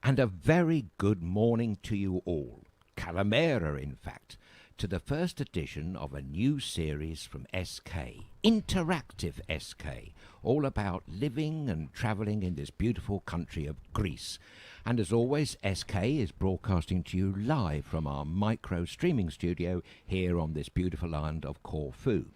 and a very good morning to you all. Calamera, in fact, to the first edition of a new series from SK, InteractiveSK, all about living and travelling in this beautiful country of Greece. And as always, SK is broadcasting to you live from our micro streaming studio here on this beautiful island of Corfu.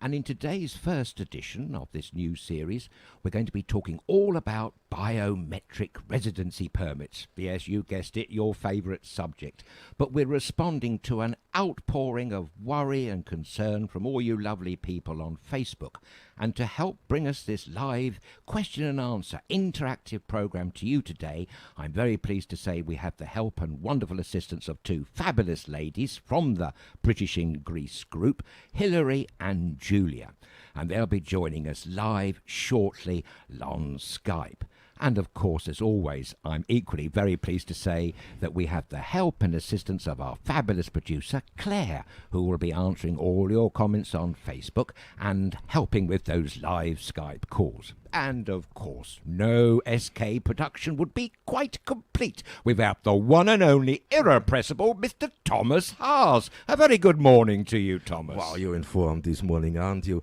And in today's first edition of this new series, we're going to be talking all about biometric residency permits. Yes, you guessed it, your favourite subject. But we're responding to an outpouring of worry and concern from all you lovely people on Facebook. And to help bring us this live question and answer interactive programme to you today, I'm very pleased to say we have the help and wonderful assistance of two fabulous ladies from the British in Greece group, Hilary and Julia. And they'll be joining us live shortly on Skype. And of course, as always, I'm equally very pleased to say that we have the help and assistance of our fabulous producer, Claire, who will be answering all your comments on Facebook and helping with those live Skype calls. And of course, no SK production would be quite complete without the one and only irrepressible Mr. Thomas Haas. A very good morning to you, Thomas. Wow, you're informed this morning, aren't you?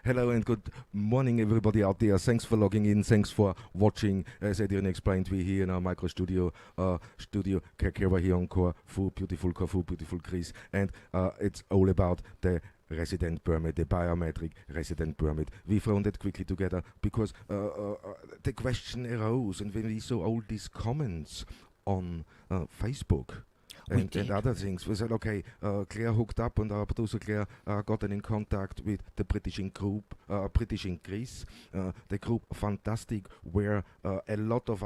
Hello and good morning, everybody out there. Thanks for logging in. Thanks for watching. As Adrian explained, we're here in our micro studio, Kerkera here on Corfu, beautiful Greece. And it's all about the resident permit, the biometric resident permit. We thrown that quickly together because the question arose, and when we saw all these comments on Facebook and other things, we said, okay, Claire hooked up, and our producer Claire got in contact with the British in Greece, the group Fantastic, where a lot of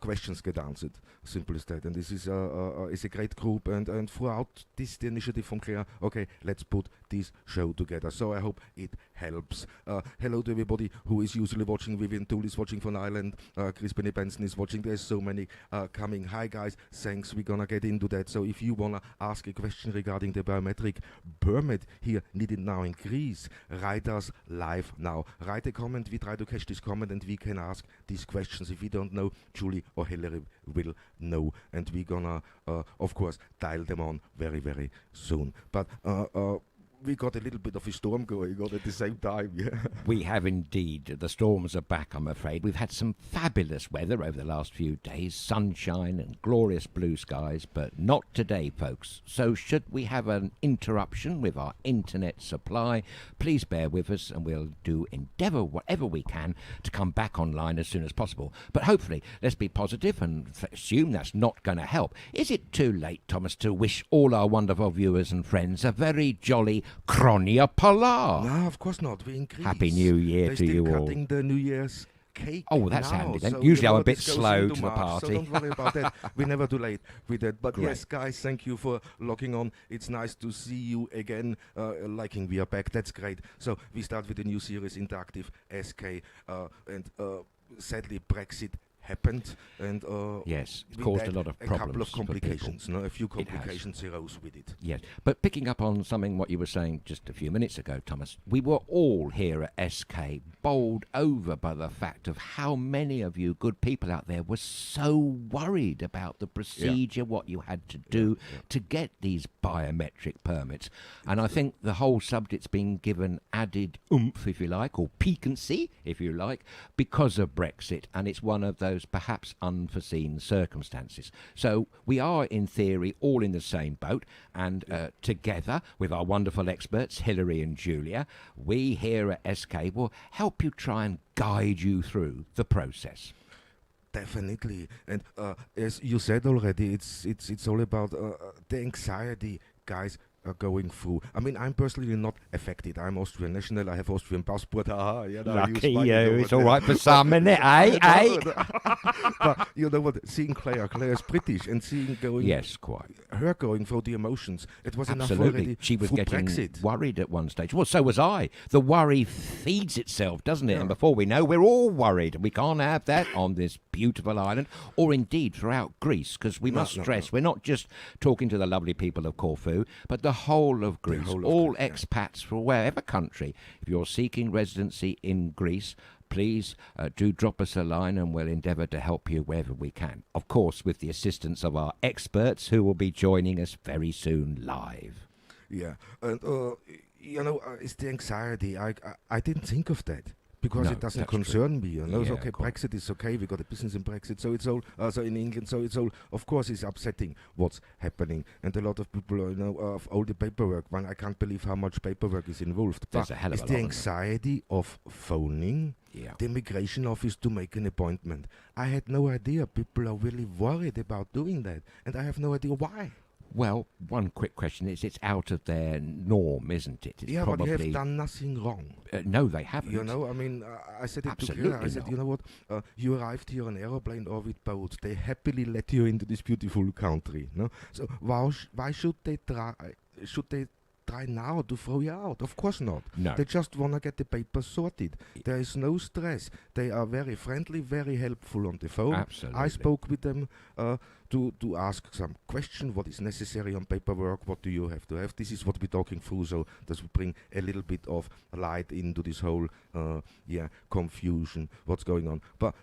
questions get answered, simple as that. And this is a great group, and throughout this the initiative from Claire, okay, let's put this show together. So I hope it helps. Hello to everybody who is usually watching. Vivian Tool is watching from Ireland. Chris Benny Benson is watching. There's so many coming. Hi guys, thanks. We're gonna get into that. So if you wanna ask a question regarding the biometric permit here needed now in Greece, write us live now. Write a comment. We try to catch this comment, and we can ask these questions. If we don't know, Julie or Hilary will know, and we're gonna of course dial them on very, very soon. But we got a little bit of a storm going on at the same time, yeah. We have indeed. The storms are back, I'm afraid. We've had some fabulous weather over the last few days, sunshine and glorious blue skies, but not today, folks. So should we have an interruption with our internet supply, please bear with us, and we'll endeavour whatever we can to come back online as soon as possible. But hopefully, let's be positive and assume that's not going to help. Is it too late, Thomas, to wish all our wonderful viewers and friends a very jolly Kronia Polar? No, of course not. We're in Greece. Happy New Year to you all. They're still cutting the New Year's cake. Oh, that's now, handy then. so Usually I'm a bit slow to the party. So don't worry about that. We're never too late with that. But Great. Yes, guys, thank you for logging on. It's nice to see you again. Liking we are back. That's great. So we start with the new series, Interactive SK. And sadly, Brexit happened, and yes, it caused a lot of problems. A couple of complications, a few complications arose with it. Yes, but picking up on something what you were saying just a few minutes ago, Thomas, we were all here at SK bowled over by the fact of how many of you good people out there were so worried about the procedure, what you had to do to get these biometric permits. And I think the whole subject's been given added oomph, if you like, or piquancy, if you like, because of Brexit, and it's one of those perhaps unforeseen circumstances. So we are, in theory, all in the same boat, and together with our wonderful experts, Hilary and Julia, we here at SK will help you try and guide you through the process. Definitely, and as you said already, it's all about the anxiety, guys, are going through. I mean, I'm personally not affected. I'm Austrian national. I have Austrian passport. Lucky you. It's all right for some, isn't it? But you know what? Seeing Claire's British, and seeing her going through the emotions. It was enough already. She was getting Brexit. worried at one stage. Well, so was I. The worry feeds itself, doesn't it? Yeah. And before we know, we're all worried. We can't have that on this beautiful island, or indeed throughout Greece, because we must stress we're not just talking to the lovely people of Corfu, but the whole of Greece, all expats from wherever country. If you're seeking residency in Greece, please do drop us a line and we'll endeavour to help you wherever we can. Of course, with the assistance of our experts who will be joining us very soon live. Yeah, and it's the anxiety. I didn't think of that. Because No, it doesn't that's concern me, Yeah, So, okay, of course. Brexit is okay. We got a business in Brexit, so it's all. So in England, so it's all. Of course, it's upsetting what's happening, and a lot of people, of all the paperwork. Man, I can't believe how much paperwork is involved. There's But a hell of it's a the lot, anxiety of phoning Yeah. the immigration office to make an appointment. I had no idea people are really worried about doing that, and I have no idea why. Well, one quick question is it's out of their norm, isn't it? It's Yeah, but probably, you have done nothing wrong. no, they haven't. I mean, I said it to Absolutely Kira. I said, not. you know what? You arrived here on aeroplane or with boat. They happily let you into this beautiful country. No, so why should they try? Should they try now to throw you out? Of course not. No. They just wanna get the papers sorted. There is no stress. They are very friendly, very helpful on the phone. Absolutely. I spoke with them to ask some question. What is necessary on paperwork? What do you have to have? This is what we're talking through. So this will bring a little bit of light into this whole confusion. What's going on? But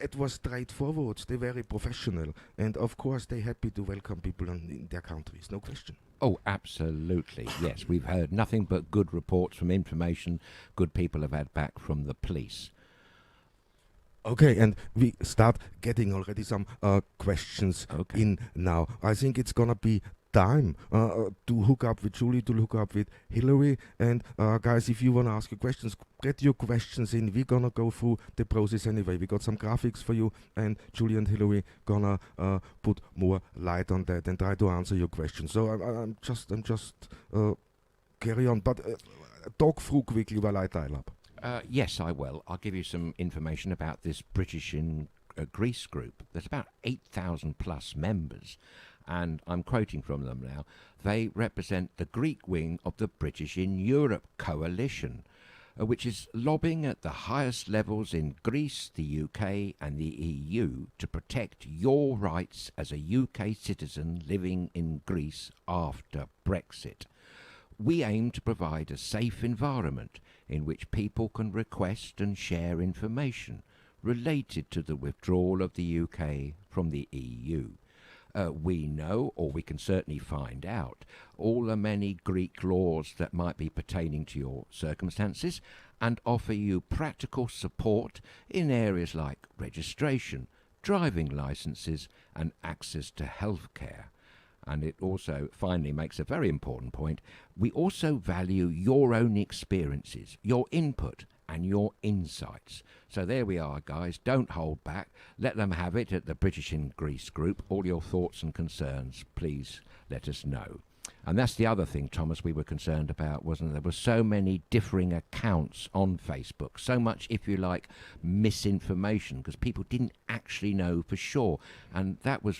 it was straightforward. They're very professional, and of course they're happy to welcome people in their countries. No question. Oh, absolutely. Yes, we've heard nothing but good reports from information good people have had back from the police. Okay, and we start getting already some questions Okay. in now. I think it's gonna be time to hook up with Julie, to hook up with Hilary. And guys, if you wanna ask your questions, get your questions in. We're gonna go through the process anyway. We got some graphics for you, and Julie and Hilary gonna put more light on that and try to answer your questions. So I'm just carry on, but talk through quickly while I dial up. Yes, I will. I'll give you some information about this British in Greece group. There's about 8,000 plus members, and I'm quoting from them now. They represent the Greek wing of the British in Europe coalition, which is lobbying at the highest levels in Greece, the UK and the EU to protect your rights as a UK citizen living in Greece after Brexit. We aim to provide a safe environment in which people can request and share information related to the withdrawal of the UK from the EU. We know, or we can certainly find out, all the many Greek laws that might be pertaining to your circumstances and offer you practical support in areas like registration, driving licenses and access to healthcare. And it also finally makes a very important point. We also value your own experiences, your input and your insights. So there we are, guys. Don't hold back. Let them have it at the British in Greece group. All your thoughts and concerns, please let us know. And that's the other thing, Thomas, we were concerned about, wasn't there? There were so many differing accounts on Facebook, so much, if you like, misinformation, because people didn't actually know for sure. And that was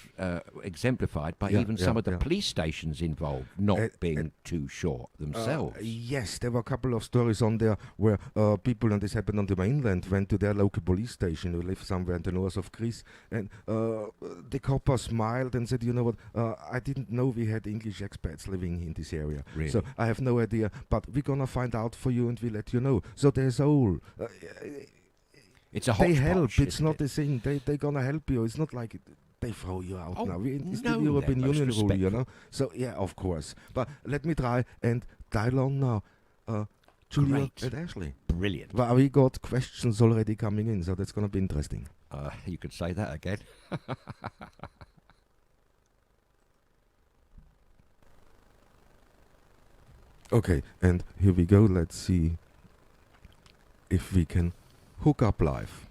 exemplified by even some of the police stations involved not being too sure themselves. Yes, there were a couple of stories on there where people, and this happened on the mainland, went to their local police station who live somewhere in the north of Greece, and the copper smiled and said, you know what, I didn't know we had English expats living in this area. Really? So I have no idea, but we're gonna find out for you and we'll let you know. So there's all. It's a they help. hodgepodge, It's isn't not it? the thing. They're gonna help you. It's not like they throw you out Oh, now. It's no, the European they're most Union rule, you respectful. know. So yeah, of course. But let me try and dial on now. Julia Great. and Ashley. Brilliant. Well, we got questions already coming in, so that's gonna be interesting. You could say that again. Okay, and here we go. Let's see if we can hook up live.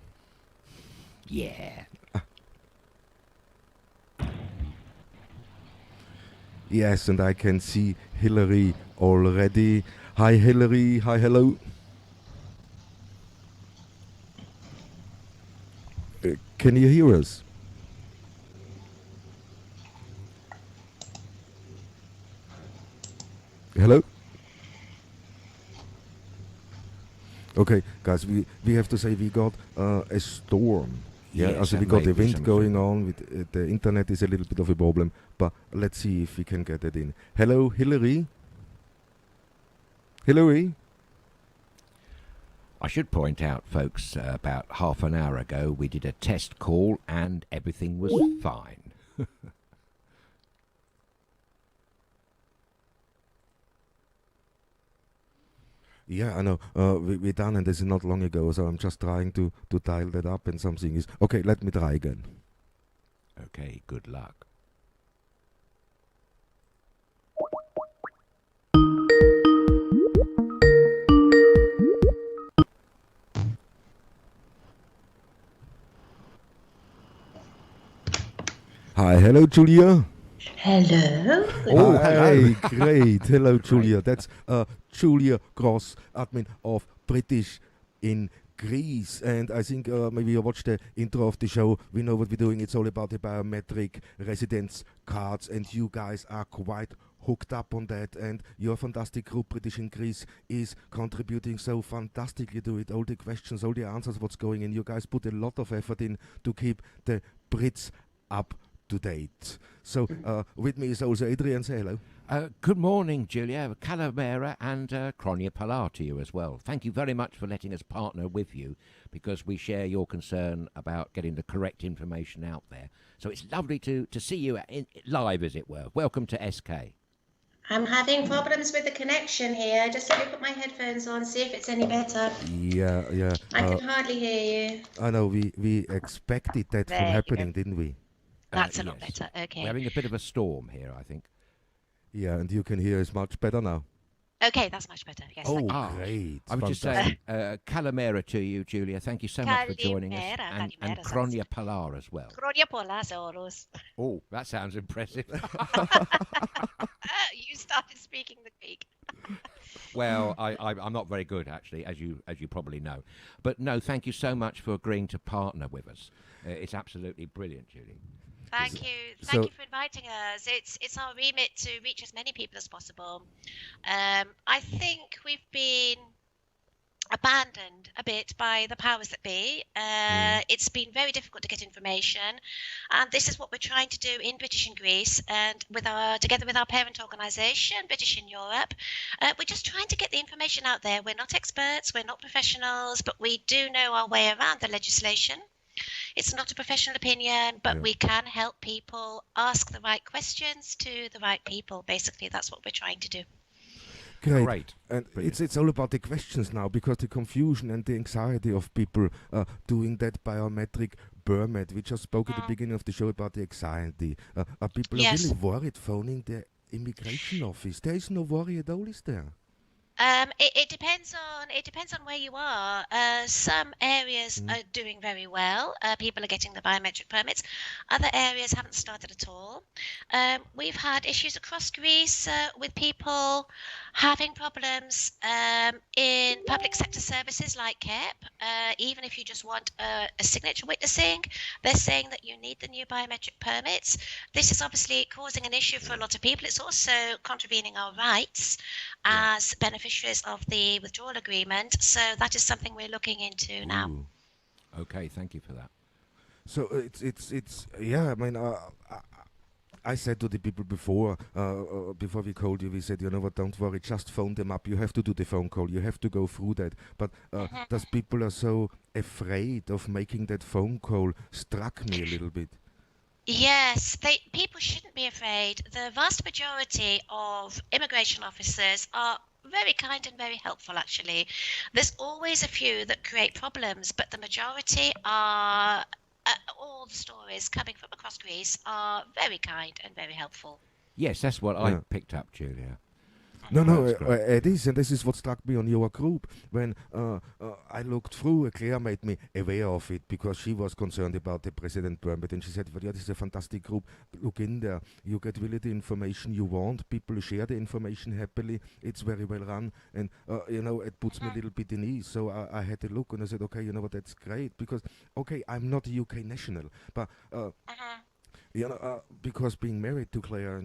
Yeah. Yes, and I can see Hilary already. Hi, Hilary. Hi, hello. Can you hear us? Hello? Okay, guys, we have to say we got a storm. Yeah, Yes, also we and got the maybe wind some going feedback. on. With the internet is a little bit of a problem, but let's see if we can get it in. Hello, Hilary. Hilary. I should point out, folks, about half an hour ago we did a test call and everything was fine. Yeah, I know. We done, and this is not long ago, so I'm just trying to dial that up, and something is okay. Let me try again. Okay, good luck. Hi, hello, Julia. Hello. Oh, Hi, great. Hello, Julia. That's Julia Gross, admin of British in Greece. And I think maybe you watched the intro of the show. We know what we're doing. It's all about the biometric residence cards, and you guys are quite hooked up on that. And your fantastic group, British in Greece, is contributing so fantastically to it. All the questions, all the answers, what's going in. You guys put a lot of effort in to keep the Brits up to date. So with me is also Adrian. Say hello. Good morning, Julia. Calamera and Kronia Pilar to you as well. Thank you very much for letting us partner with you, because we share your concern about getting the correct information out there. So it's lovely to see you live, as it were. Welcome to SK. I'm having problems with the connection here. Just let me put my headphones on, see if it's any better. Yeah. I can hardly hear you. I know we expected that from happening, didn't we? That's a lot better. Okay. We're having a bit of a storm here, I think. Yeah, and you can hear us much better now. Okay, that's much better. Yes. Oh, thank you. great. I was just saying, Calamera to you, Julia. Thank you so much for joining us. And Kronia Pilar as well. Kronia Pilar, Soros. Oh, that sounds impressive. You started speaking the Greek. Well, I'm not very good, actually, as you probably know. But no, thank you so much for agreeing to partner with us. It's absolutely brilliant, Julie. Thank you. Thank you for inviting us. It's our remit to reach as many people as possible. I think we've been abandoned a bit by the powers that be. It's been very difficult to get information, and this is what we're trying to do in British in Greece, and together with our parent organisation, British in Europe. We're just trying to get the information out there. We're not experts, we're not professionals, but we do know our way around the legislation. It's not a professional opinion, but we can help people ask the right questions to the right people. Basically, that's what we're trying to do. Great. And it's all about the questions now, because the confusion and the anxiety of people doing that biometric permit. We just spoke at the beginning of the show about the anxiety. Are people really worried phoning the immigration office? There is no worry at all, is there? It depends on where you are. Some areas are doing very well. People are getting the biometric permits. Other areas haven't started at all. We've had issues across Greece with people having problems in public sector services like KEP. Even if you just want a signature witnessing, they're saying that you need the new biometric permits. This is obviously causing an issue for a lot of people. It's also contravening our rights as beneficiaries of the withdrawal agreement. So that is something we're looking into now. Okay, thank you for that. So it's yeah. I mean, I said to the people before we called you, we said, you know what, don't worry, just phone them up. You have to do the phone call. You have to go through that. But those people are so afraid of making that phone call struck me a little bit. Yes, people shouldn't be afraid. The vast majority of immigration officers are very kind and very helpful, actually. There's always a few that create problems, but the majority are, all the stories coming from across Greece are very kind and very helpful. Yes, that's what I picked up, Julia. No, it is, and this is what struck me on your group. When I looked through, Claire made me aware of it, because she was concerned about the president permit, and she said, well, yeah, this is a fantastic group. Look in there. You get really the information you want. People share the information happily. It's very well run, and it puts me a little bit in ease. So I had a look, and I said, okay, you know what, that's great, because, okay, I'm not a UK national, but... because being married to Claire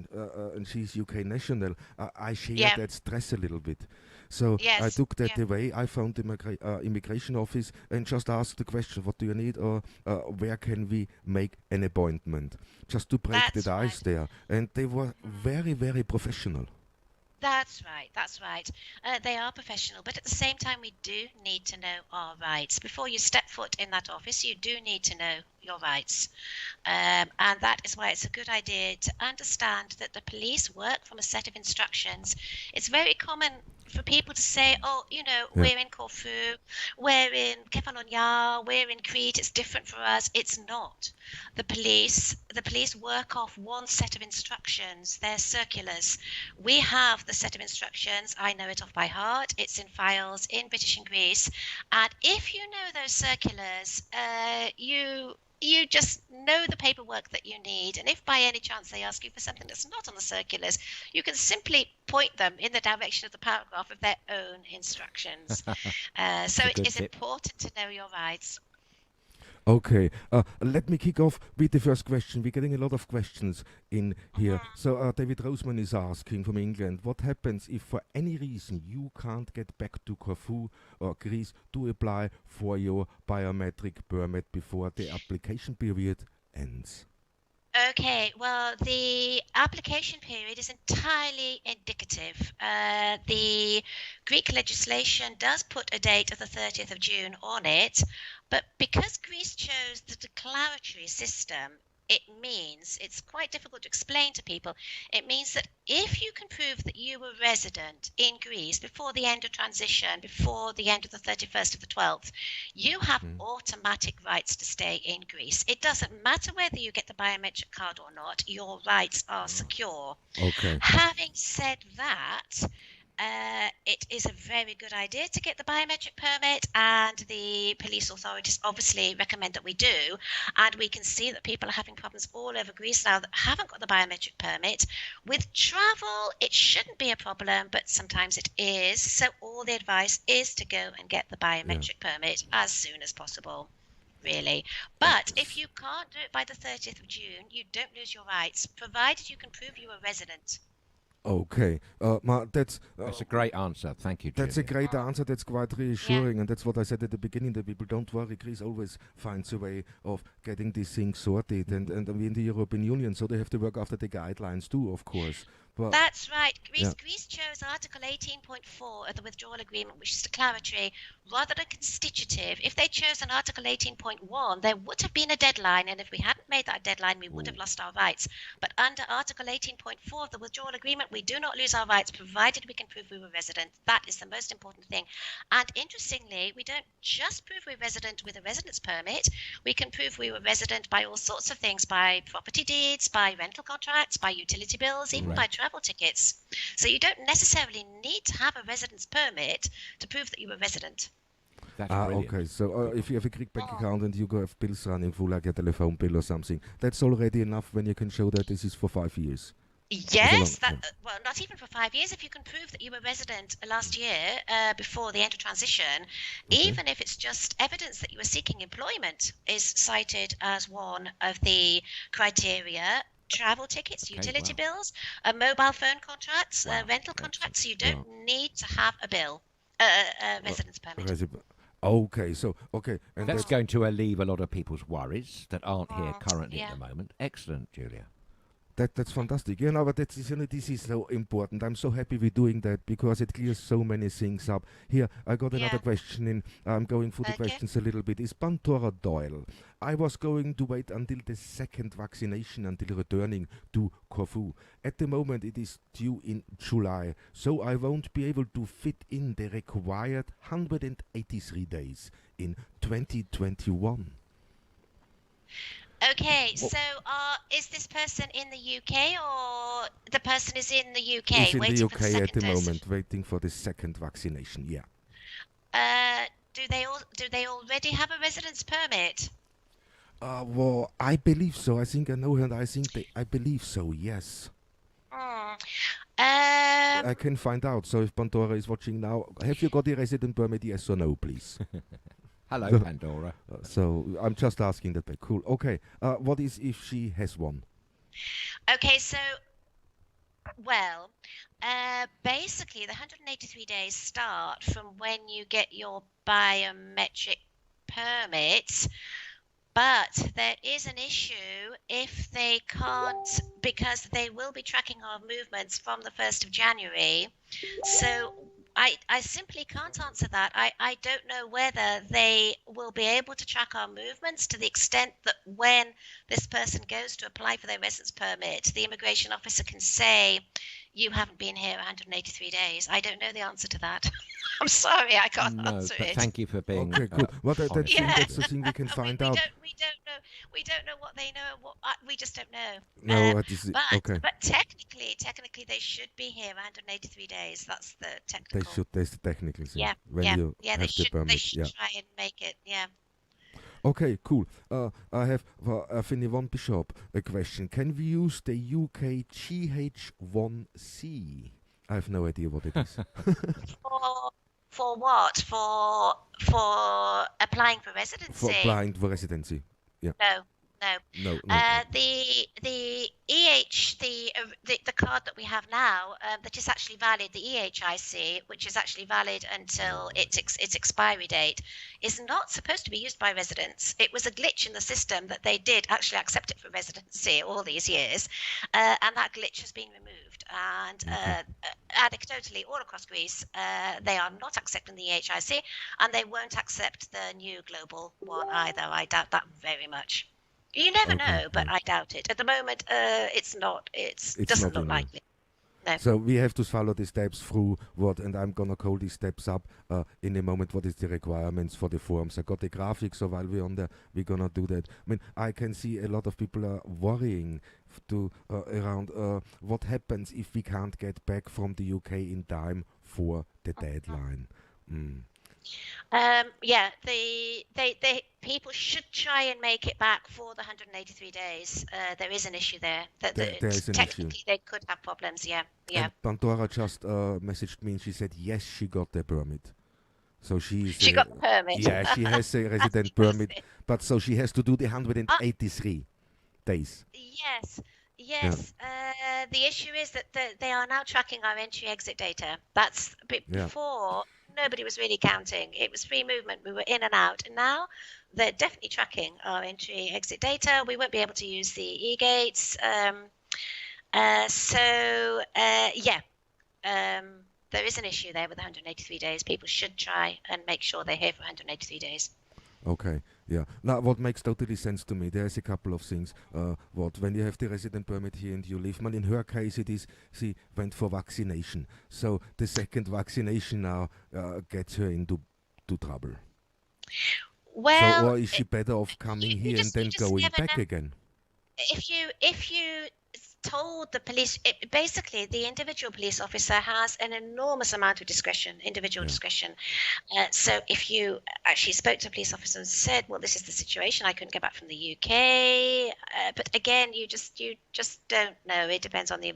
and she's UK national, I share that stress a little bit. So I took that away. I found the immigration office and just asked the question, what do you need, or where can we make an appointment? Just to break the ice there. And they were very, very professional. That's right. That's right. They are professional, but at the same time, we do need to know our rights. Before you step foot in that office, you do need to know your rights. And that is why it's a good idea to understand that the police work from a set of instructions. It's very common for people to say, oh, we're in Corfu, we're in Kefalonia, we're in Crete, it's different for us. It's not. The police work off one set of instructions. They're circulars. We have the set of instructions. I know it off by heart. It's in files in British and Greece. And if you know those circulars, you just know the paperwork that you need. And if by any chance they ask you for something that's not on the circulars, you can simply point them in the direction of the paragraph of their own instructions. So it is important to know your rights. Okay, let me kick off with the first question. We're getting a lot of questions in here. So David Roseman is asking from England, what happens if for any reason you can't get back to Corfu or Greece to apply for your biometric permit before the application period ends? Okay, well, the application period is entirely indicative. The Greek legislation does put a date of the 30th of June on it, but because Greece chose the declaratory system, it means, it's quite difficult to explain to people, it means that if you can prove that you were resident in Greece before the end of transition, before the end of the 31st of the 12th, you have automatic rights to stay in Greece. It doesn't matter whether you get the biometric card or not, your rights are secure. Okay. Having said that, it is a very good idea to get the biometric permit, and the police authorities obviously recommend that we do. And we can see that people are having problems all over Greece now that haven't got the biometric permit. With travel, it shouldn't be a problem, but sometimes it is. So all the advice is to go and get the biometric permit as soon as possible, really. But if you can't do it by the 30th of June, you don't lose your rights, provided you can prove you are resident. Okay, that's a great answer. Thank you, Julia. That's a great answer. That's quite reassuring, and that's what I said at the beginning. That people don't worry. Greece always finds a way of getting these things sorted, and we're in the European Union, so they have to work after the guidelines too, of course. But that's right. Greece chose Article 18.4 of the withdrawal agreement, which is declaratory rather than constitutive. If they chose an Article 18.1, there would have been a deadline, and if we hadn't made that deadline, we would have lost our rights. But under Article 18.4 of the withdrawal agreement, we do not lose our rights, provided we can prove we were resident. That is the most important thing. And interestingly, we don't just prove we're resident with a residence permit. We can prove we were resident by all sorts of things, by property deeds, by rental contracts, by utility bills, even by travel tickets. So you don't necessarily need to have a residence permit to prove that you were resident. That's brilliant. Okay. So if you have a Greek bank account and you have bills running full, like a telephone bill or something, that's already enough when you can show that this is for 5 years. Yes, well, not even for 5 years. If you can prove that you were resident last year before the end of transition, even if it's just evidence that you were seeking employment is cited as one of the criteria. Travel tickets, utility bills, mobile phone contracts, rental contracts. So you don't need to have a bill, a residence permit. Okay, and that's going to alleviate a lot of people's worries that aren't here currently at the moment. Excellent, Julia. That's fantastic. But this is so important. I'm so happy we're doing that because it clears so many things up. Here, I got another question in. I'm going through the questions a little bit. Is Pandora Doyle? I was going to wait until the second vaccination until returning to Corfu. At the moment, it is due in July, so I won't be able to fit in the required 183 days in 2021. Okay, so is this person in the UK or the person is in the UK? He's in waiting the UK for the at the dose? moment, waiting for the second vaccination. Yeah. Do they already have a residence permit? Well, I believe so. I think I know her, and I believe so. Yes. I can find out. So if Pandora is watching now, have you got a resident permit? Yes or no, please. Hello, Pandora. So I'm just asking that back. Cool. Okay. What is if she has one? Okay, so, well, basically the 183 days start from when you get your biometric permit, But there is an issue if they can't, because they will be tracking our movements from the 1st of January. So I simply can't answer that. I don't know whether they will be able to track our movements to the extent that when this person goes to apply for their residence permit, the immigration officer can say, you haven't been here 183 days. I don't know the answer to that. I'm sorry, I can't answer but it. thank you for being Okay, good. Well, that's the thing we can find out. We don't know what they know. We just don't know. No, But technically, they should be here 183 days. That's the technical. That's the technical thing. Yeah, when you have they should. permit. They should try and make it. Yeah. Okay, cool. I have for One Bishop a question. Can we use the UK GH1C? I have no idea what it is. For what? For applying for residency? For applying for residency. Yeah. No. The EH, the card that we have now, that is actually valid, the EHIC, which is actually valid until its expiry date, is not supposed to be used by residents. It was a glitch in the system that they did actually accept it for residency all these years, and that glitch has been removed. And anecdotally, all across Greece, they are not accepting the EHIC, and they won't accept the new global one either. I doubt that very much. You never know, but I doubt it. At the moment, it's not. It doesn't look likely. No. So we have to follow the steps through and I'm gonna call these steps up in a moment. What is the requirements for the forms? I got the graphics, so while we're on there, we're gonna do that. I mean, I can see a lot of people are worrying around what happens if we can't get back from the UK in time for the deadline. The people should try and make it back for the 183 days. There is an issue there. There is an technically issue. They could have problems. Yeah. And Pandora just messaged me and she said yes, she got the permit. So she got the permit. Yeah, she has a resident permit, but so she has to do the 183 days. Yes. The issue is that they are now tracking our entry-exit data. That's before. Nobody was really counting. It was free movement. We were in and out. And now they're definitely tracking our entry-exit data. We won't be able to use the e-gates. There is an issue there with 183 days. People should try and make sure they're here for 183 days. Okay, yeah. Now, what makes totally sense to me, there's a couple of things. When you have the resident permit here and you live, in her case it is, she went for vaccination. So the second vaccination now gets her into trouble. Well, or is she better off coming here and then going back again? If you told the police, basically the individual police officer has an enormous amount of discretion, discretion. So if you actually spoke to a police officer and said, well, this is the situation, I couldn't get back from the UK, but again, you just don't know. It depends on the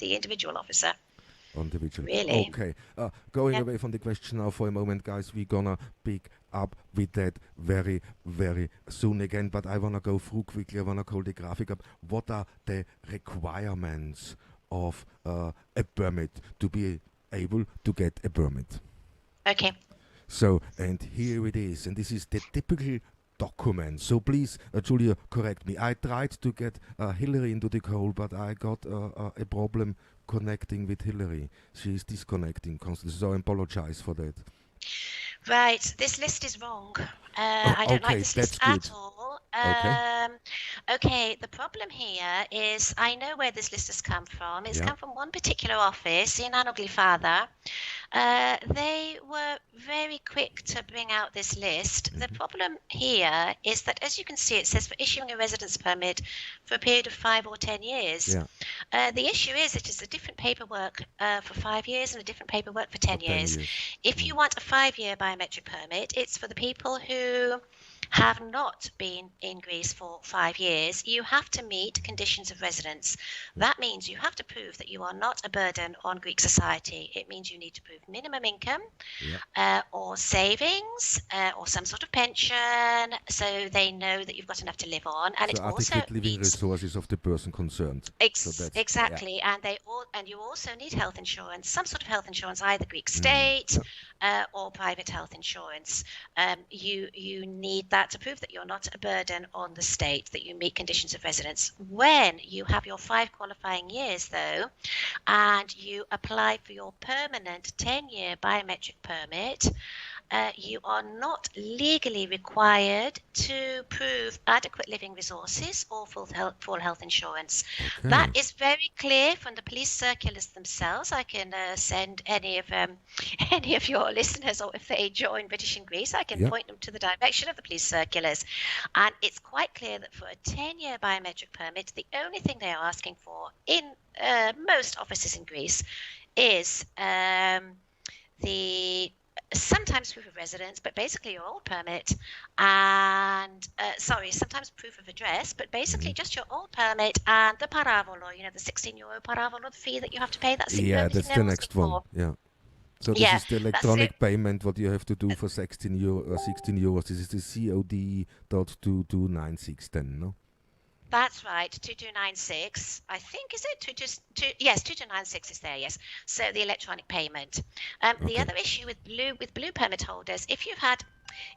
individual officer. Really? Okay. Going away from the question now for a moment, guys, we're gonna pick up with that very, very soon again. But I wanna go through quickly. I wanna call the graphic up. What are the requirements of a permit to be able to get a permit? Okay. So, and here it is, and this is the typical document. So please, Julia, correct me. I tried to get Hilary into the call, but I got a problem connecting with Hilary. She is disconnecting constantly, so I apologize for that. Right, this list is wrong. I don't like this list at all. Okay, the problem here is I know where this list has come from. It's come from one particular office in Anoglyfada. They were very quick to bring out this list. The problem here is that, as you can see, it says for issuing a residence permit for a period of 5 or 10 years. The issue is it is a different paperwork for 5 years and a different paperwork for 10 years. If you want a 5-year biometric permit, it's for the people who have not been in Greece for 5 years. You have to meet conditions of residence. That means you have to prove that you are not a burden on Greek society. It means you need to prove minimum income or savings or some sort of pension, so they know that you've got enough to live on. And so it also adequate living resources of the person concerned. Exactly, and you also need health insurance, some sort of health insurance, either Greek state or private health insurance. You need that to prove that you're not a burden on the state, that you meet conditions of residence. When you have your 5 qualifying years, though, and you apply for your permanent 10-year biometric permit, you are not legally required to prove adequate living resources or full health insurance. Okay. That is very clear from the police circulars themselves. I can send any of your listeners, or if they join British in Greece, I can point them to the direction of the police circulars. And it's quite clear that for a 10-year biometric permit, the only thing they are asking for in most offices in Greece is sometimes proof of residence, but basically your old permit, and sometimes proof of address, but basically just your old permit and the paravolo, the €16 paravolo fee that you have to pay. That's the only that's thing the they're next asking one. for. Yeah. So this is the electronic payment what you have to do for €16. This is the COD.2296 then, no? That's right, 2296. I think, is it? Yes, 2296 is there, yes. So the electronic payment. The other issue with blue permit holders, if you've had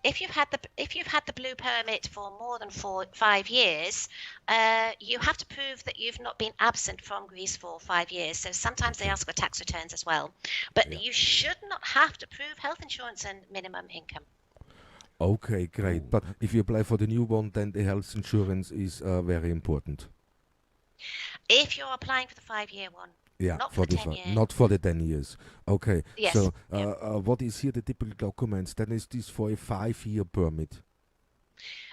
the blue permit for more than 5 years, you have to prove that you've not been absent from Greece for 5 years. So sometimes they ask for tax returns as well. But you should not have to prove health insurance and minimum income. Okay, great. But if you apply for the new one, then the health insurance is very important. If you're applying for the 5-year one, not for the 10 years. Not for the 10 years. Okay. Yes. So what is here the typical documents? Then is this for a 5-year permit?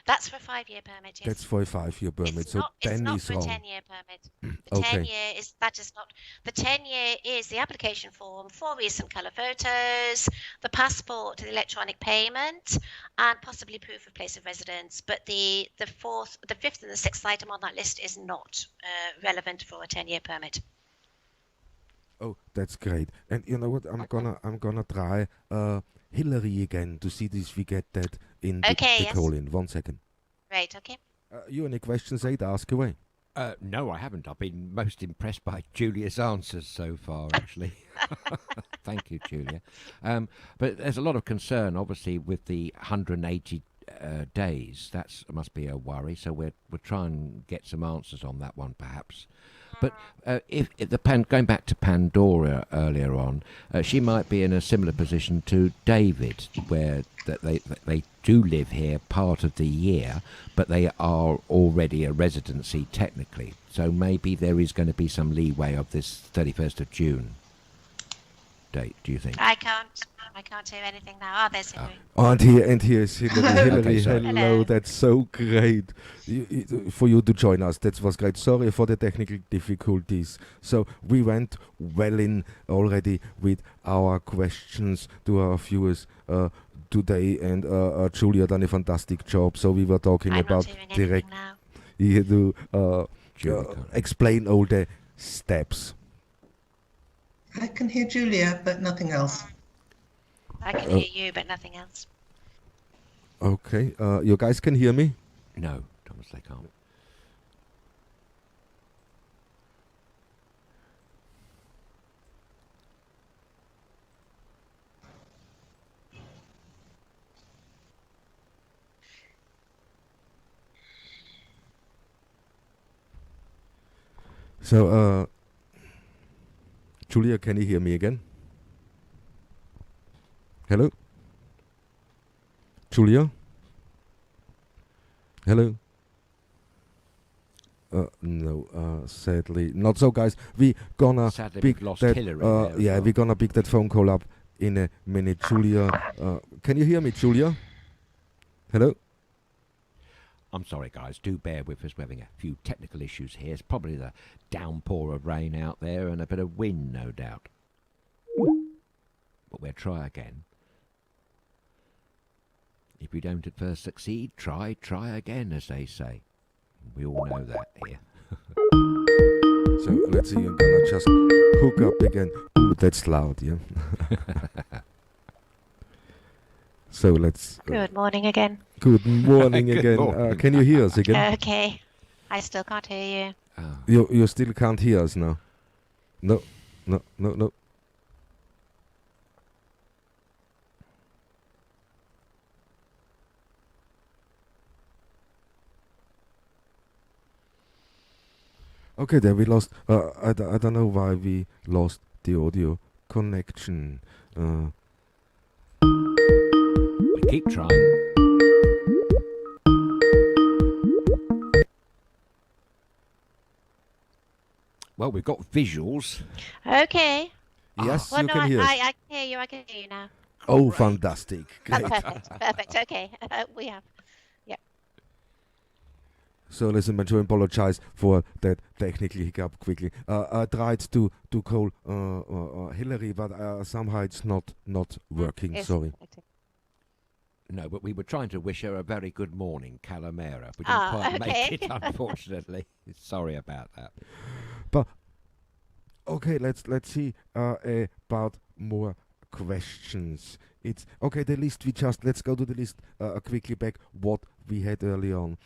That's for a 5-year permit, yes. That's for a 5-year permit. It's so not, 10 it's not is for wrong. a 10-year permit. The 10-year is the 10-year is the application form, 4 recent colour photos, the passport, the electronic payment, and possibly proof of place of residence. But the 4th, the 5th, and the 6th item on that list is not relevant for a 10-year permit. Oh, that's great. And you know what? I'm gonna try Hilary again to see if we get that in the call in. 1 second. Right. Okay. You any questions, Aid? Ask away. No, I haven't. I've been most impressed by Julia's answers so far, actually. Thank you, Julia. But there's a lot of concern, obviously, with the 180 days. That must be a worry. So we'll try and get some answers on that one, perhaps. But if going back to Pandora earlier on, she might be in a similar position to David, where that they do live here part of the year, but they are already a residency technically. So maybe there is going to be some leeway of this 31st of June date. Do you think? I can't hear anything now. Oh, there's Hilary. And here is Hilary. Okay, hello. That's so great for you to join us. That was great. Sorry for the technical difficulties. So we went well in already with our questions to our viewers today, and Julia done a fantastic job. So we were talking about direct. You had to explain all the steps. I can hear Julia, but nothing else. I can hear you, but nothing else. Okay. You guys can hear me? No, Thomas, they can't. So, Julia, can you hear me again? Hello? Julia? Hello? No, sadly not. So, guys, we gonna pick that. Hilary we're gonna pick that phone call up in a minute. Julia, can you hear me, Julia? Hello? I'm sorry, guys. Do bear with us. We're having a few technical issues here. It's probably the downpour of rain out there and a bit of wind, no doubt. But we'll try again. If we don't at first succeed, try again, as they say. We all know that here. So let's see. I'm gonna just hook up again. Ooh, that's loud, yeah. So let's. Good morning again. Good morning Good again. morning. Can you hear us again? Okay. I still can't hear you. You still can't hear us now? No. Okay, there we lost. I don't know why we lost the audio connection. We keep trying. Well, we've got visuals. Okay. Yes, Well, you no, can hear us. I can hear you. I can hear you now. Oh, Great. fantastic! Great. Perfect. Okay. We have. So, listen, I apologize for that technical hiccup quickly. I tried to call Hilary, but somehow it's not working. Sorry. No, but we were trying to wish her a very good morning, Calamera. We didn't quite make it, unfortunately. Sorry about that. But okay, let's see about more questions. It's okay. The list let's go to the list quickly back. What we had early on.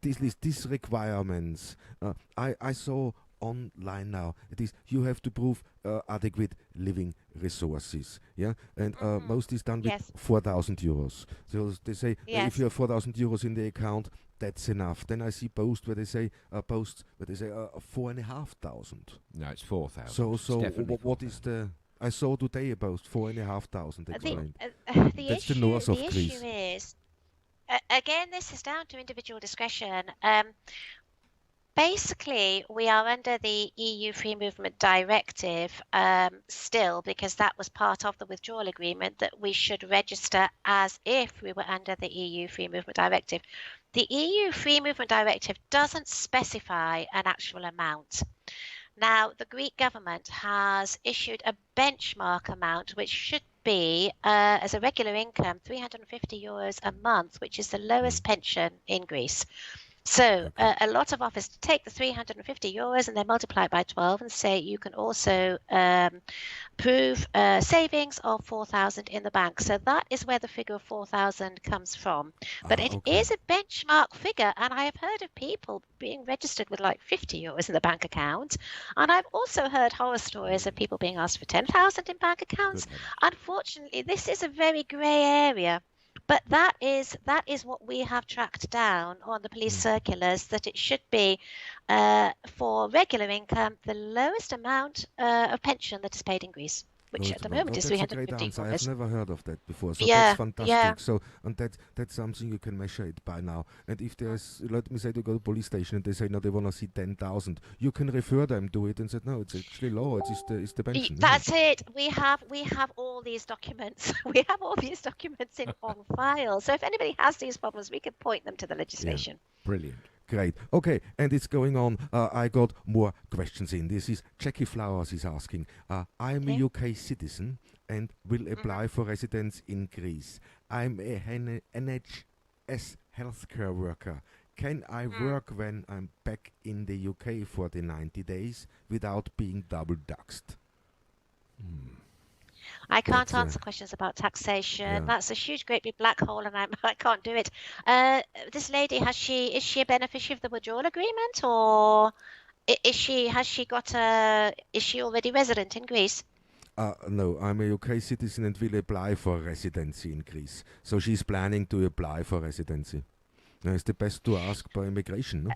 This list, these requirements. I saw online now. It is you have to prove adequate living resources. Yeah, and most is done with 4,000 euros. So they say if you have 4,000 euros in the account, that's enough. Then I see posts where they say 4,500. No, it's 4,000. So what is the? I saw today a post 4,500 explained. That's the north of Greece. The issue is, again, this is down to individual discretion. Basically, we are under the EU Free Movement Directive still, because that was part of the withdrawal agreement, that we should register as if we were under the EU Free Movement Directive. The EU Free Movement Directive doesn't specify an actual amount. Now, the Greek government has issued a benchmark amount, which should be, as a regular income, 350 euros a month, which is the lowest pension in Greece. So a lot of office take the 350 euros and then multiply it by 12 and say you can also prove savings of 4,000 in the bank. So that is where the figure of 4,000 comes from. But it is a benchmark figure, and I have heard of people being registered with like 50 euros in the bank account. And I've also heard horror stories of people being asked for 10,000 in bank accounts. Unfortunately, this is a very grey area. But that is what we have tracked down on the police circulars, that it should be for regular income the lowest amount of pension that is paid in Greece, which at the moment is 350 euros. I've never heard of that before, so that's fantastic. So, and that's something you can measure it by now. And if there's, let me say, to go to the police station and they say no, they want to see 10,000, you can refer them to it and say no, it's actually low. It's the pension. That's it. We have all these documents. We have all these documents on file. So if anybody has these problems, we can point them to the legislation. Yeah. Brilliant. Great. Okay, and it's going on. I got more questions in. This is Jackie Flowers is asking. I'm a UK citizen and will apply for residence in Greece. I'm a NHS healthcare worker. Can I work when I'm back in the UK for the 90 days without being double taxed? I can't answer questions about taxation. Yeah. That's a huge, great big black hole, and I can't do it. This lady, is she a beneficiary of the withdrawal agreement, or is she already resident in Greece? No, I'm a UK citizen and will apply for residency in Greece. So she's planning to apply for residency. Now, it's the best to ask by immigration, no?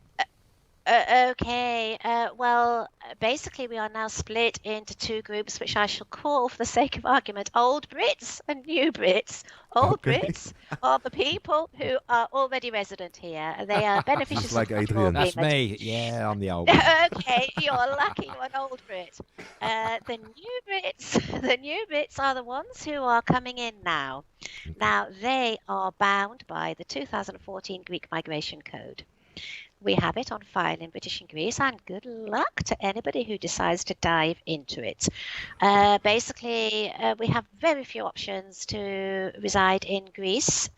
Okay. Well, basically, we are now split into two groups, which I shall call, for the sake of argument, old Brits and new Brits. Old Brits are the people who are already resident here. They are beneficiaries. Like Adrian. That's me. Yeah, I'm the old one. Okay, you're lucky you're an old Brit. The new Brits are the ones who are coming in now. Now, they are bound by the 2014 Greek Migration Code. We have it on file in British and Greece, and good luck to anybody who decides to dive into it. Basically, we have very few options to reside in Greece.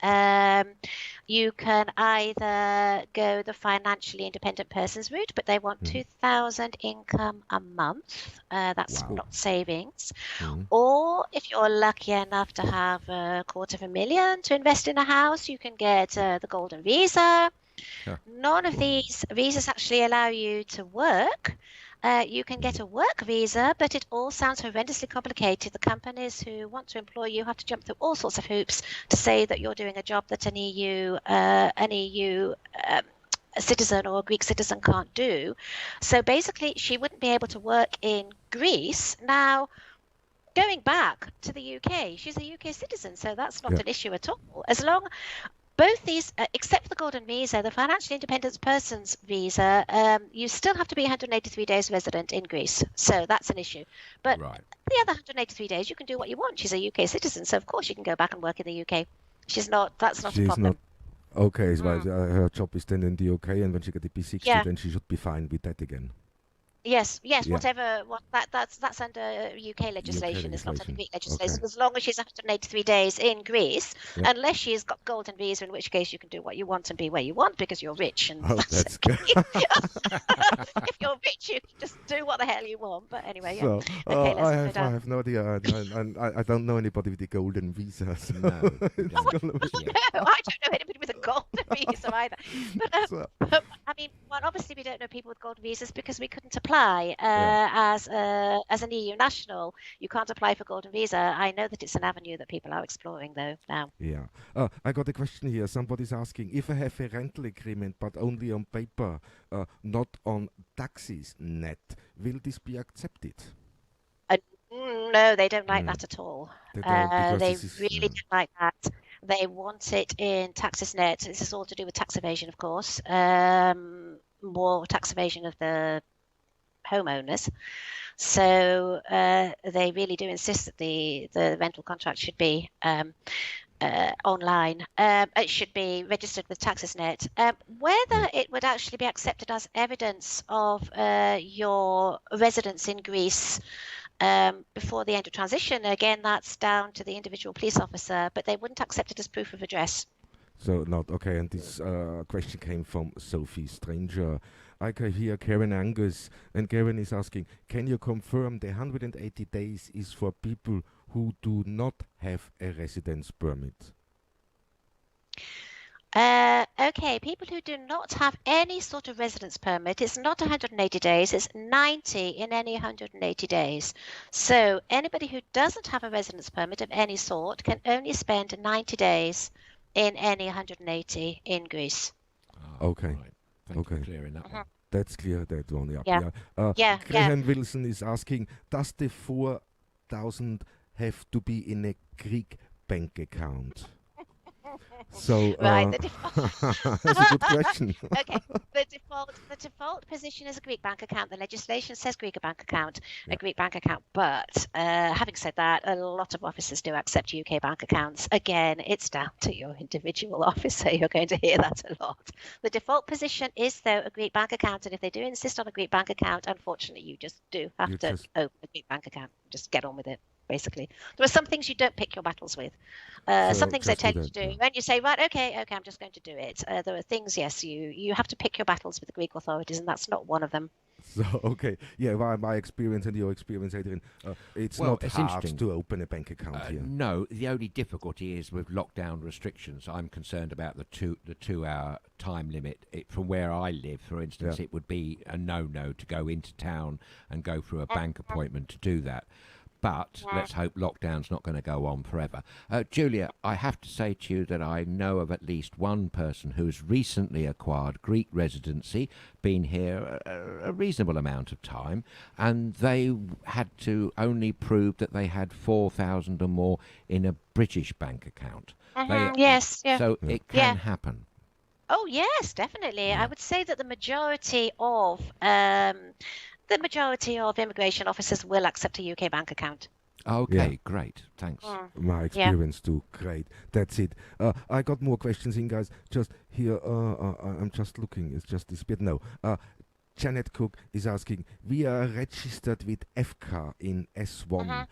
You can either go the financially independent persons route, but they want 2,000 income a month. That's not savings. Or if you're lucky enough to have $250,000 to invest in a house, you can get the golden visa. Sure. None of these visas actually allow you to work. You can get a work visa, but it all sounds horrendously complicated. The companies who want to employ you have to jump through all sorts of hoops to say that you're doing a job that an EU citizen or a Greek citizen can't do. So basically, she wouldn't be able to work in Greece. Now, going back to the UK, she's a UK citizen, so that's not an issue at all. As long both these, except for the golden visa, the financially independent person's visa, you still have to be 183 days resident in Greece. So that's an issue. But the other 183 days, you can do what you want. She's a UK citizen, so of course you can go back and work in the UK. That's not a problem. Okay, so her job is then in the UK, and when she gets the P60, then she should be fine with that again. Yes, whatever. That's under UK legislation. It's not under Greek legislation. Okay. As long as she's 183 days in Greece, unless she's got golden visa, in which case you can do what you want and be where you want because you're rich. And that's good. If you're rich, you can just do what the hell you want. But anyway, So, okay, I have no idea. I don't know anybody with the golden visa. So No, I don't know anybody with a golden visa either. But I mean, well, obviously we don't know people with golden visas because we couldn't apply as an EU national. You can't apply for golden visa. I know that it's an avenue that people are exploring though now. Yeah. I got a question here. Somebody's asking, if I have a rental agreement but only on paper, not on taxes net, will this be accepted? No, they don't like that at all. They really don't like that. They want it in taxes net. This is all to do with tax evasion, of course. More tax evasion of the homeowners. So they really do insist that the rental contract should be online. It should be registered with TaxesNet. Whether it would actually be accepted as evidence of your residence in Greece before the end of transition, again, that's down to the individual police officer, but they wouldn't accept it as proof of address. So not okay. And this question came from Sophie Stranger. I can hear Karen Angus, and Karen is asking, can you confirm the 180 days is for people who do not have a residence permit? Okay, people who do not have any sort of residence permit, it's not 180 days, it's 90 in any 180 days. So anybody who doesn't have a residence permit of any sort can only spend 90 days in any 180 in Greece. Okay. Right. Thank you for clearing that one. That's clear, that one. Graham Wilson is asking, does the 4,000 have to be in a Greek bank account? So right, that's a good question. Okay, the default position is a Greek bank account. The legislation says Greek bank account, a Greek bank account. But having said that, a lot of officers do accept UK bank accounts. Again, it's down to your individual officer. You're going to hear that a lot. The default position is, though, a Greek bank account. And if they do insist on a Greek bank account, unfortunately, you just do have to open a Greek bank account. Just get on with it. Basically, there are some things you don't pick your battles with. Some things they tell you to do, and you say, right, okay, I'm just going to do it. There are things, yes, you have to pick your battles with the Greek authorities, and that's not one of them. So, okay, my experience and your experience, Adrian, it's not hard to open a bank account here. No, the only difficulty is with lockdown restrictions. I'm concerned about the 2-hour time limit. From where I live, for instance, it would be a no-no to go into town and go through a bank appointment to do that. But let's hope lockdown's not going to go on forever. Julia, I have to say to you that I know of at least one person who's recently acquired Greek residency, been here a reasonable amount of time, and they had to only prove that they had 4,000 or more in a British bank account. So it can happen. Oh, yes, definitely. I would say that the majority of immigration officers will accept a UK bank account. Okay, great. Thanks. My experience too. Great. That's it. I got more questions in, guys. Just here, I'm just looking. It's just disappeared. No. Janet Cook is asking, we are registered with FK in S1.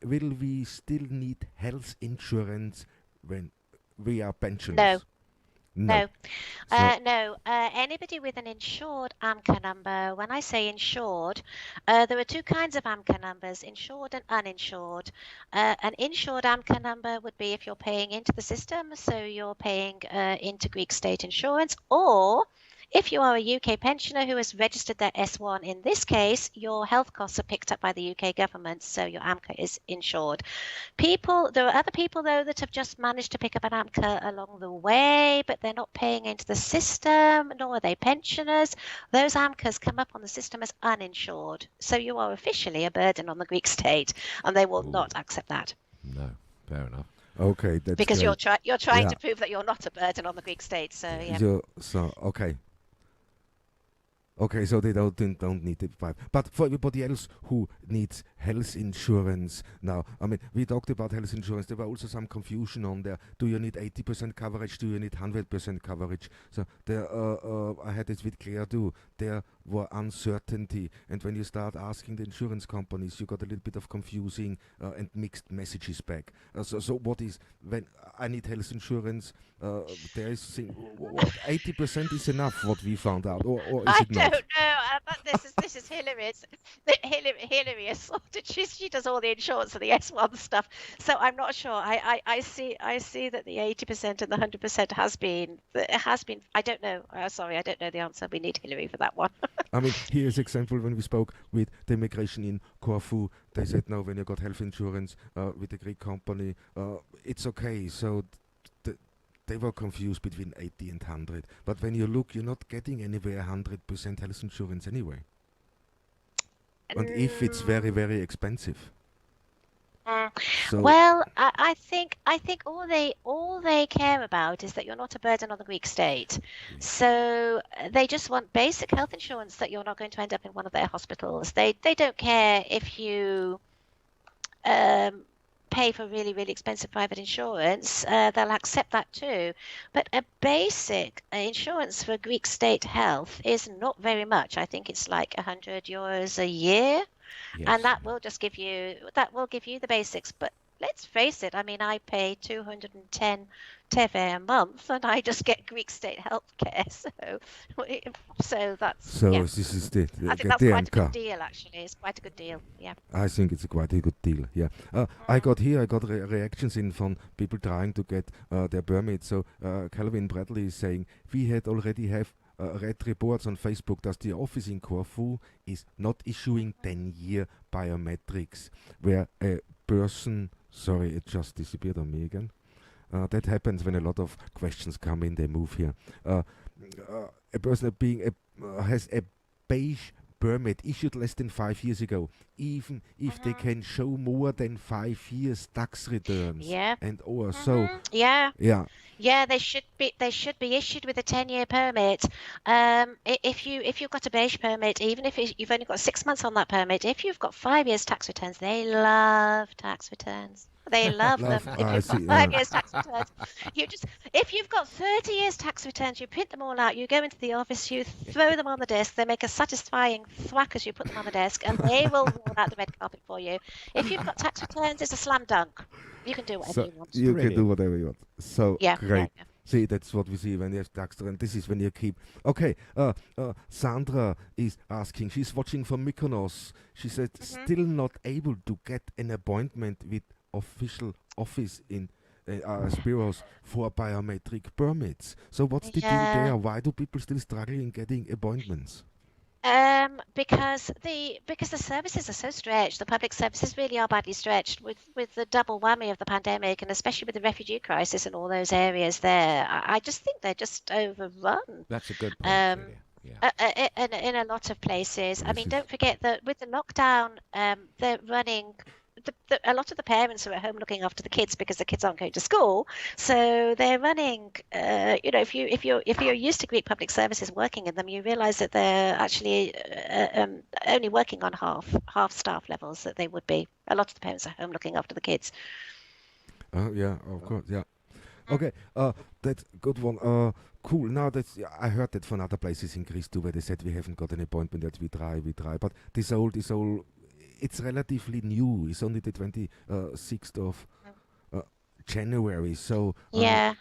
Will we still need health insurance when we are pensioners? No. Anybody with an insured AMCA number, when I say insured, there are two kinds of AMCA numbers, insured and uninsured. An insured AMCA number would be if you're paying into the system, so you're paying into Greek state insurance, or if you are a UK pensioner who has registered their S1, in this case, your health costs are picked up by the UK government, so your AMCA is insured. There are other people, though, that have just managed to pick up an AMCA along the way, but they're not paying into the system, nor are they pensioners. Those AMCAs come up on the system as uninsured, so you are officially a burden on the Greek state, and they will not accept that. No, fair enough. Okay, that's because great. you're trying to prove that you're not a burden on the Greek state. So yeah. Okay, so they don't need the 5. But for everybody else who needs health insurance now, I mean, we talked about health insurance. There were also some confusion on there. Do you need 80% coverage? Do you need 100% coverage? So there, I had this with Claire too. There were uncertainty, and when you start asking the insurance companies, you got a little bit of confusing and mixed messages back. So what is, when I need health insurance, there is 80% is enough, what we found out, or is it not? I don't know. This is Hilary. Hilary is sorted. She does all the insurance and the S1 stuff. So I'm not sure. I see that the 80% and the 100% has been. I don't know. Sorry, I don't know the answer. We need Hilary for that one. I mean, here's example when we spoke with the immigration in Corfu. They said no, when you got health insurance with the Greek company, it's okay. So they were confused between 80 and 100. But when you look, you're not getting anywhere 100% health insurance anyway. And if it's very, very expensive. So well, I think all they care about is that you're not a burden on the Greek state. So they just want basic health insurance that you're not going to end up in one of their hospitals. They don't care if you pay for really, really expensive private insurance. They'll accept that too. But a basic insurance for Greek state health is not very much. I think it's like €100 a year. Yes. And that will just give you the basics. But let's face it, I mean, I pay 210 teve a month, and I just get Greek state healthcare. So that's this is the I think that's quite a good deal. Actually, it's quite a good deal. Yeah. I think it's quite a good deal. Yeah. I got reactions in from people trying to get their permit. So Calvin Bradley is saying we had already have read reports on Facebook that the office in Corfu is not issuing 10-year biometrics, where a person, sorry, it just disappeared on me again. That happens when a lot of questions come in, they move here. A person has a beige permit issued less than 5 years ago, even if they can show more than 5 years tax returns. Yeah. And or so. Yeah. Yeah. Yeah, they should be issued with a 10-year permit. If you've got a beige permit, even if you've only got 6 months on that permit, if you've got 5 years tax returns, they love tax returns. They love them. If you've got 5 years tax returns, if you've got 30 years tax returns, you print them all out. You go into the office, you throw them on the desk. They make a satisfying thwack as you put them on the desk, and they will roll out the red carpet for you. If you've got tax returns, it's a slam dunk. You can do whatever you want. You can do whatever you want. So great. Yeah. See, that's what we see when you have tax return. This is when you keep. Okay, Sandra is asking. She's watching from Mykonos. She said still not able to get an appointment with official office in bureaus for biometric permits. So what's the deal there? Why do people still struggle in getting appointments? Because the services are so stretched. The public services really are badly stretched with the double whammy of the pandemic, and especially with the refugee crisis in all those areas there. I just think they're just overrun. That's a good point. In a lot of places. I mean, don't forget that with the lockdown, they're running. A lot of the parents are at home looking after the kids because the kids aren't going to school, so they're running. If you're used to Greek public services working in them, you realise that they're actually only working on half staff levels that they would be. A lot of the parents are home looking after the kids. Yeah, of course, yeah. Okay, that's a good one. Cool. Now I heard that from other places in Greece too, where they said we haven't got an appointment yet. We try, but this whole. It's relatively new. It's only the 26th of January. So I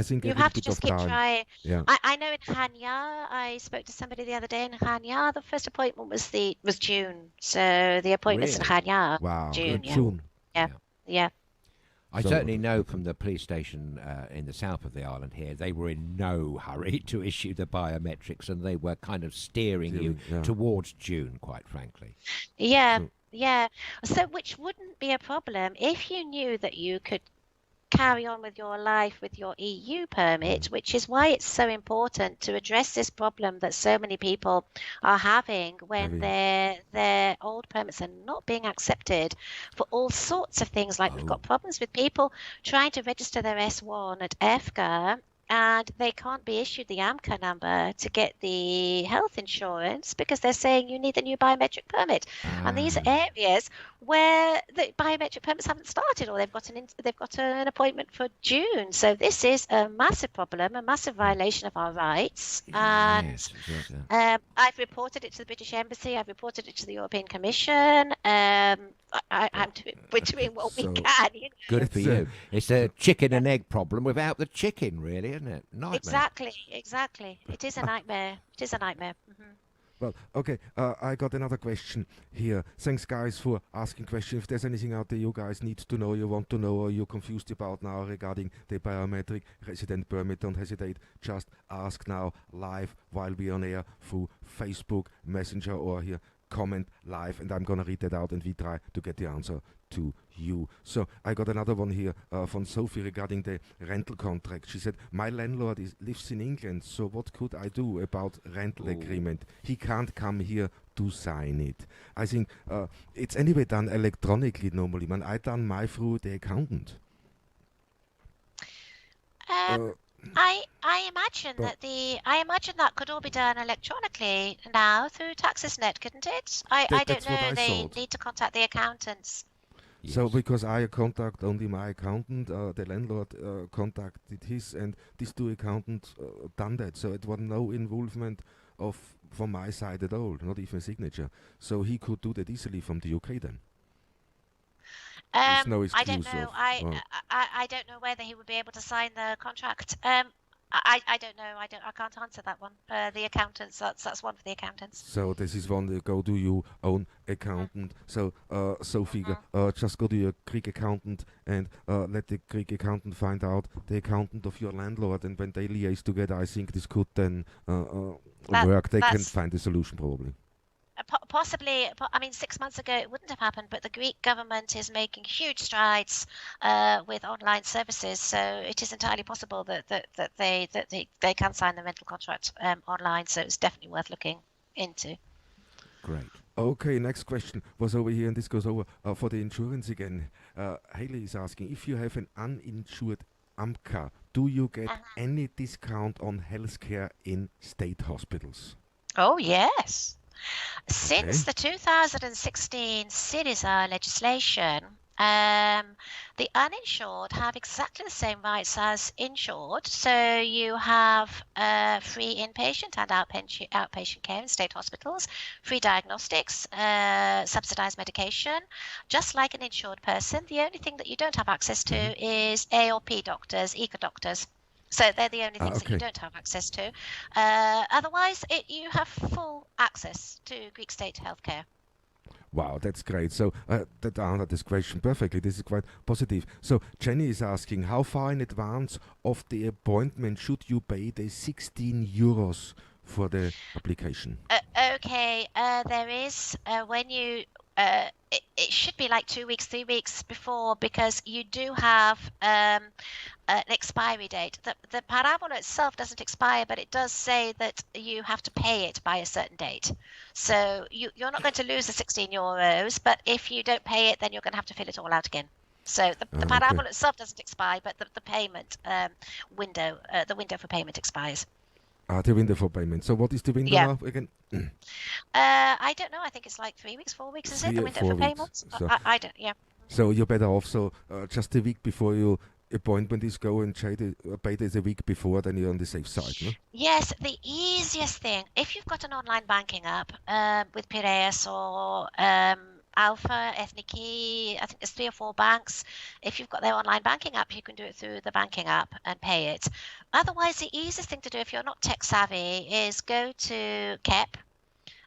think you have to just keep trying. Yeah. I know in Hanya, I spoke to somebody the other day in Hanya. The first appointment was June. So the appointments in Hanya. Wow. June. June. Yeah. I certainly know from the police station in the south of the island here, they were in no hurry to issue the biometrics, and they were kind of steering you towards June, quite frankly. Yeah, yeah. So which wouldn't be a problem if you knew that you could carry on with your life with your EU permit, which is why it's so important to address this problem that so many people are having when their old permits are not being accepted for all sorts of things. Like we've got problems with people trying to register their S1 at EFGA, and they can't be issued the AMCA number to get the health insurance because they're saying you need the new biometric permit. And these are areas where the biometric permits haven't started, or they've got an appointment for June. So this is a massive problem, a massive violation of our rights. And I've reported it to the British Embassy. I've reported it to the European Commission. We're doing what we can. You know? Good for you. It's a chicken and egg problem without the chicken, really, isn't it? Nightmare. Exactly. It is a nightmare. Mm-hmm. Well, okay, I got another question here. Thanks, guys, for asking questions. If there's anything out there you guys need to know, you want to know, or you're confused about now regarding the biometric resident permit, don't hesitate. Just ask now live while we're on air through Facebook, Messenger, or here, comment live, and I'm going to read that out, and we try to get the answer to you. So I got another one here from Sophie regarding the rental contract. She said, my landlord lives in England, so what could I do about rental agreement? He can't come here to sign it. I think it's anyway done electronically normally. Man, I done my through the accountant. I imagine that could all be done electronically now through TaxisNet, couldn't it? I don't know. They need to contact the accountants. Yes. So because I contact only my accountant, the landlord contacted his, and these two accountants done that. So it was no involvement from my side at all, not even a signature. So he could do that easily from the UK then. No I don't know. I don't know whether he would be able to sign the contract. I don't know. I can't answer that one. The accountants. That's one for the accountants. So this is one that go to your own accountant. So Sophie, just go to your Greek accountant and let the Greek accountant find out the accountant of your landlord, and when they liaise together, I think this could then work. They can find a solution probably. Possibly, 6 months ago it wouldn't have happened, but the Greek government is making huge strides with online services, so it is entirely possible that they can sign the rental contract online. So it's definitely worth looking into. Great. Okay, next question was over here, and this goes over for the insurance again. Haley is asking, if you have an uninsured AMCA, do you get any discount on healthcare in state hospitals? Oh yes. Since the 2016 Syriza legislation, the uninsured have exactly the same rights as insured. So you have free inpatient and outpatient care in state hospitals, free diagnostics, subsidized medication, just like an insured person. The only thing that you don't have access to is AOP doctors, eco doctors. So they're the only things that you don't have access to. Otherwise, you have full access to Greek state healthcare. Wow, that's great. So that answered this question perfectly. This is quite positive. So Jenny is asking, how far in advance of the appointment should you pay the 16 euros for the application? There is when you it should be like 2 weeks, 3 weeks before, because you do have an expiry date. The parabola itself doesn't expire, but it does say that you have to pay it by a certain date. So you're not going to lose the 16 euros, but if you don't pay it, then you're going to have to fill it all out again. So the parabola itself doesn't expire, but the payment window, the window for payment expires. The window for payment. So what is the window now again? I don't know. I think it's like 3 weeks, 4 weeks. Is it the window for payment? So I don't. Yeah. So you're better off. So just a week before your appointment is go and pay this a week before, then you're on the safe side. No? Yes, the easiest thing, if you've got an online banking app with Piraeus or Alpha, Ethniki, I think there's 3 or 4 banks. If you've got their online banking app, you can do it through the banking app and pay it. Otherwise, the easiest thing to do if you're not tech savvy is go to KEP.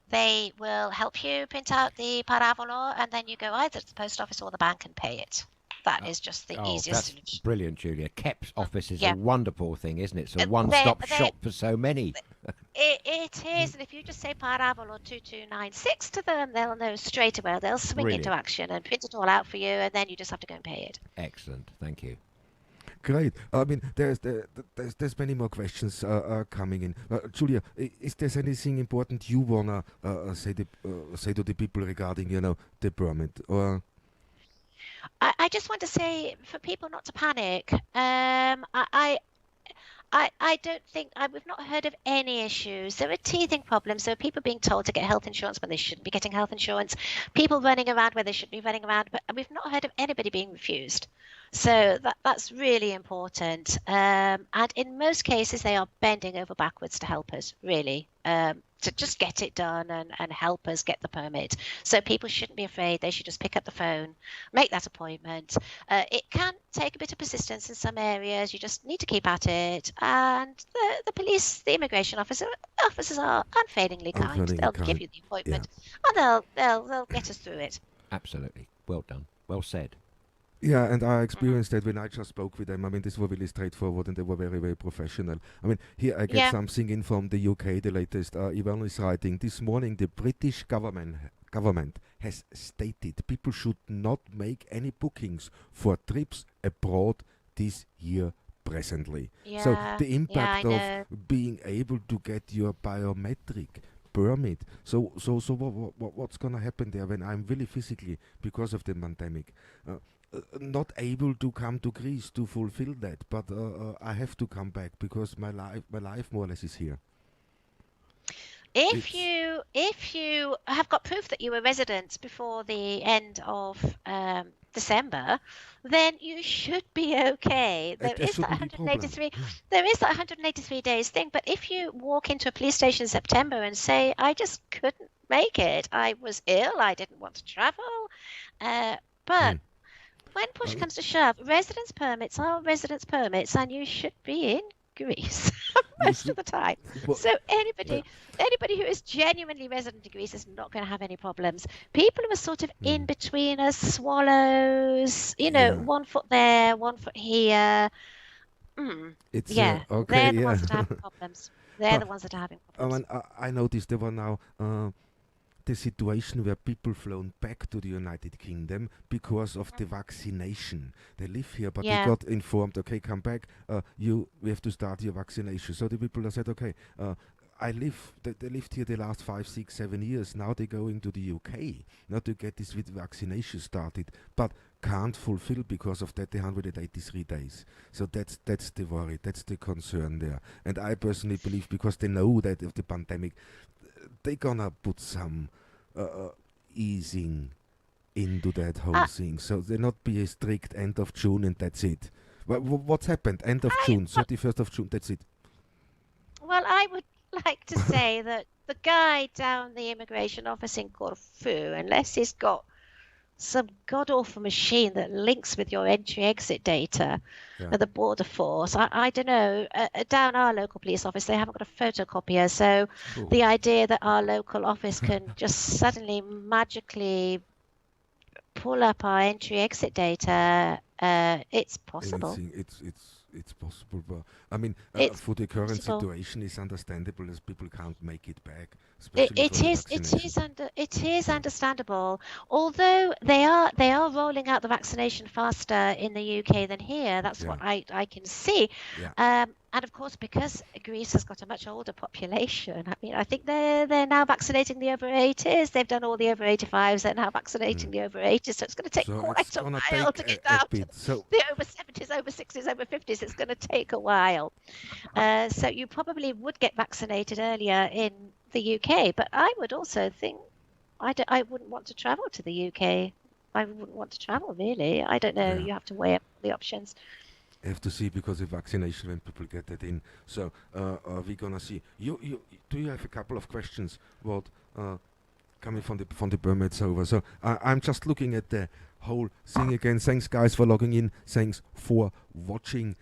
They will help you print out the paravolo, and then you go either to the post office or the bank and pay it. That is just the easiest that's solution. brilliant, Julia. KEP's office is Yeah. a wonderful thing, isn't it? It's a one-stop shop for so many. It is, and if you just say Paravel or 2296 to them, they'll know straight away. They'll swing Brilliant. into action and print it all out for you, and then you just have to go and pay it. Excellent, thank you. Great. I mean, there's many more questions coming in. Julia, is there anything important you wanna say to the people regarding the permit? Or I just want to say for people not to panic. I don't think we've not heard of any issues. There are teething problems. There are people being told to get health insurance when they shouldn't be getting health insurance. People running around where they shouldn't be running around. But we've not heard of anybody being refused. So that's really important. And in most cases, they are bending over backwards to help us, really, to just get it done and help us get the permit. So people shouldn't be afraid. They should just pick up the phone, make that appointment. It can take a bit of persistence in some areas. You just need to keep at it. And the police, the immigration officers are unfailingly kind. They'll give you the appointment, and they'll get us through it. Absolutely. Well done. Well said. yeah, and I experienced that when I just spoke with them. I mean, this were really straightforward and they were very, very professional. I mean, here I get something in from the UK, the latest. Ivan is writing, this morning the British government has stated people should not make any bookings for trips abroad this year presently. So the impact of being able to get your biometric permit. So what's going to happen there when I'm really physically, because of the pandemic, not able to come to Greece to fulfill that, but I have to come back because my life more or less is here. If you have got proof that you were resident before the end of December, then you should be okay. There is that 183. There is that 183 days thing. But if you walk into a police station in September and say, "I just couldn't make it. I was ill. I didn't want to travel," but when push comes to shove, residence permits are residence permits, and you should be in Greece most of the time. So anybody who is genuinely resident in Greece is not going to have any problems. People who are sort of in between us, swallows, one foot there, one foot here. They're the ones that are having problems. They're the ones that are having problems. I noticed there were now the situation where people flown back to the United Kingdom because of the vaccination. They live here, but they got informed, okay, come back, we have to start your vaccination. So the people said, okay, they lived here the last 5, 6, 7 years. Now they're going to the UK, not to get this with vaccination started, but can't fulfill because of that the 183 days. So that's the worry, that's the concern there. And I personally believe, because they know that of the pandemic, they're gonna put some easing into that whole thing. So they not be a strict end of June and that's it. What's happened? End of June, 31st of June, that's it. Well, I would like to say that the guy down the immigration office in Corfu, unless he's got some god-awful machine that links with your entry-exit data at the border force. I don't know. Down our local police office, they haven't got a photocopier. So the idea that our local office can just suddenly magically pull up our entry-exit data, it's possible. It's possible, but I mean, for the current situation, it's understandable as people can't make it back. It is understandable. Although they are rolling out the vaccination faster in the UK than here. That's what I can see. And of course, because Greece has got a much older population, I mean, I think they're now vaccinating the over 80s. They've done all the over 85s. They're now vaccinating the over 80s. So it's going to take quite a while to get down to the over 70s, over 60s, over 50s. It's going to take a while. So you probably would get vaccinated earlier in the UK. But I would also think I wouldn't want to travel to the UK. I wouldn't want to travel, really. I don't know. You have to weigh up the options. Have to see, because of vaccination, when people get that in. So we're gonna see. Do you have a couple of questions? What coming from the permits over? So I'm just looking at the whole thing again. Thanks, guys, for logging in. Thanks for watching.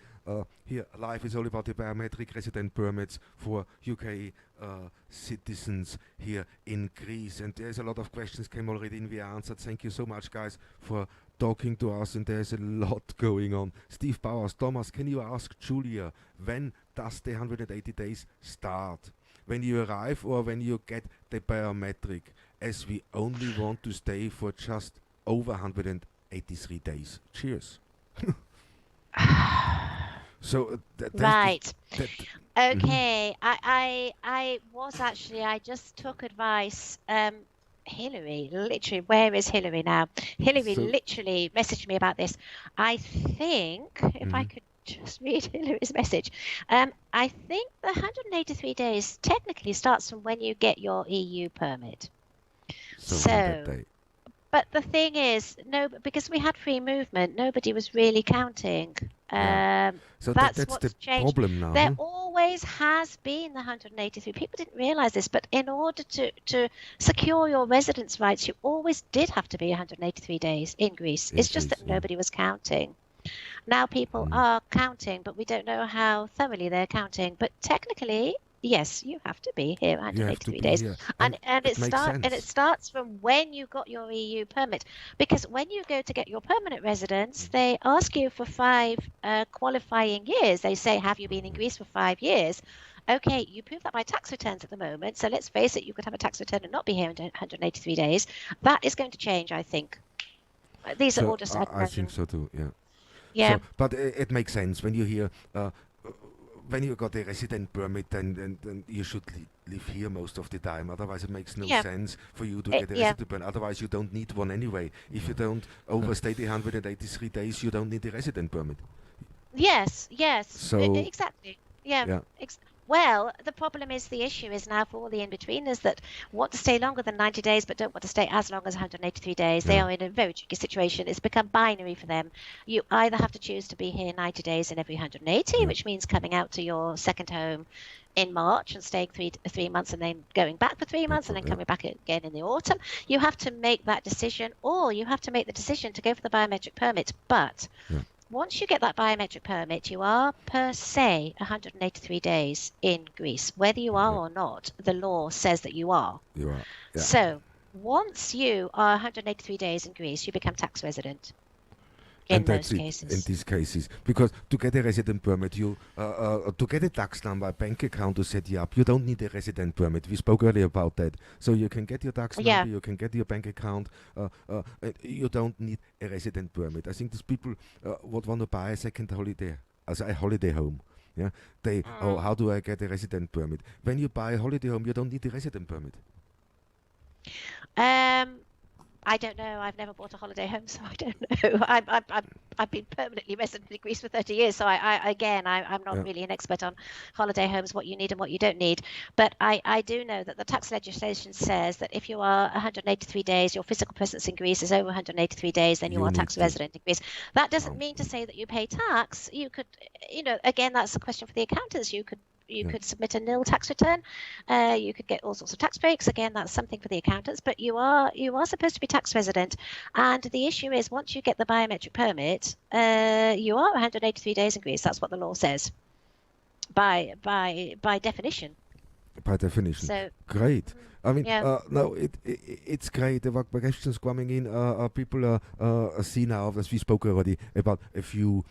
Here, live is all about the biometric resident permits for UK citizens here in Greece. And there's a lot of questions came already in. We answered. Thank you so much, guys, for talking to us, and there's a lot going on. Steve Bowers, Thomas, can you ask Julia, when does the 180 days start? When you arrive or when you get the biometric, as we only want to stay for just over 183 days. Cheers. So right. Okay. I just took advice. Hilary, literally, where is Hilary now? Hilary literally messaged me about this. I think, if I could just read Hilary's message, I think the 183 days technically starts from when you get your EU permit. So but the thing is, because we had free movement, nobody was really counting. So that's what's the changed. problem now. There always has been the 183. People didn't realise this, but in order to secure your residence rights, you always did have to be 183 days in Greece. It's just that nobody was counting. Now people are counting, but we don't know how thoroughly they're counting. But technically, yes, you have to be here 183 days. And it starts from when you got your EU permit. Because when you go to get your permanent residence, they ask you for 5 qualifying years. They say, have you been in Greece for 5 years? Okay, you prove that by tax returns at the moment. So let's face it, you could have a tax return and not be here in 183 days. That is going to change, I think. These are all just... I think so too, yeah. Yeah. So, but it makes sense when you hear... when you got a resident permit, then you should live here most of the time. Otherwise, it makes no sense for you to get a resident permit. Otherwise, you don't need one anyway. If you don't overstay the 183 days, you don't need a resident permit. Yes. So exactly. Yeah. Well, the problem is, the issue is now for all the in-betweeners that want to stay longer than 90 days but don't want to stay as long as 183 days. They are in a very tricky situation. It's become binary for them. You either have to choose to be here 90 days in every 180, which means coming out to your second home in March and staying 3 months and then going back for 3 months and then coming back again in the autumn. You have to make that decision, or you have to make the decision to go for the biometric permit. But once you get that biometric permit, you are per se 183 days in Greece. Whether you are or not, the law says that you are. You are. Yeah. So once you are 183 days in Greece, you become tax resident. In those cases. In these cases, because to get a resident permit, to get a tax number, a bank account to set you up, you don't need a resident permit. We spoke earlier about that. So you can get your tax number, you can get your bank account. You don't need a resident permit. I think these people would want to buy a second holiday, as a holiday home. Yeah, how do I get a resident permit? When you buy a holiday home, you don't need a resident permit. I don't know. I've never bought a holiday home, so I don't know. I've been permanently resident in Greece for 30 years, so I'm not really an expert on holiday homes, what you need and what you don't need. But I do know that the tax legislation says that if you are 183 days, your physical presence in Greece is over 183 days, then you are tax resident in Greece. That doesn't mean to say that you pay tax. You could, again, that's a question for the accountants. You could submit a nil tax return. You could get all sorts of tax breaks. Again, that's something for the accountants. But you are supposed to be tax resident. And the issue is, once you get the biometric permit, you are 183 days in Greece. That's what the law says. By definition. By definition. So great. I mean, no, it's great. There were questions coming in. People see now, as we spoke already, about a few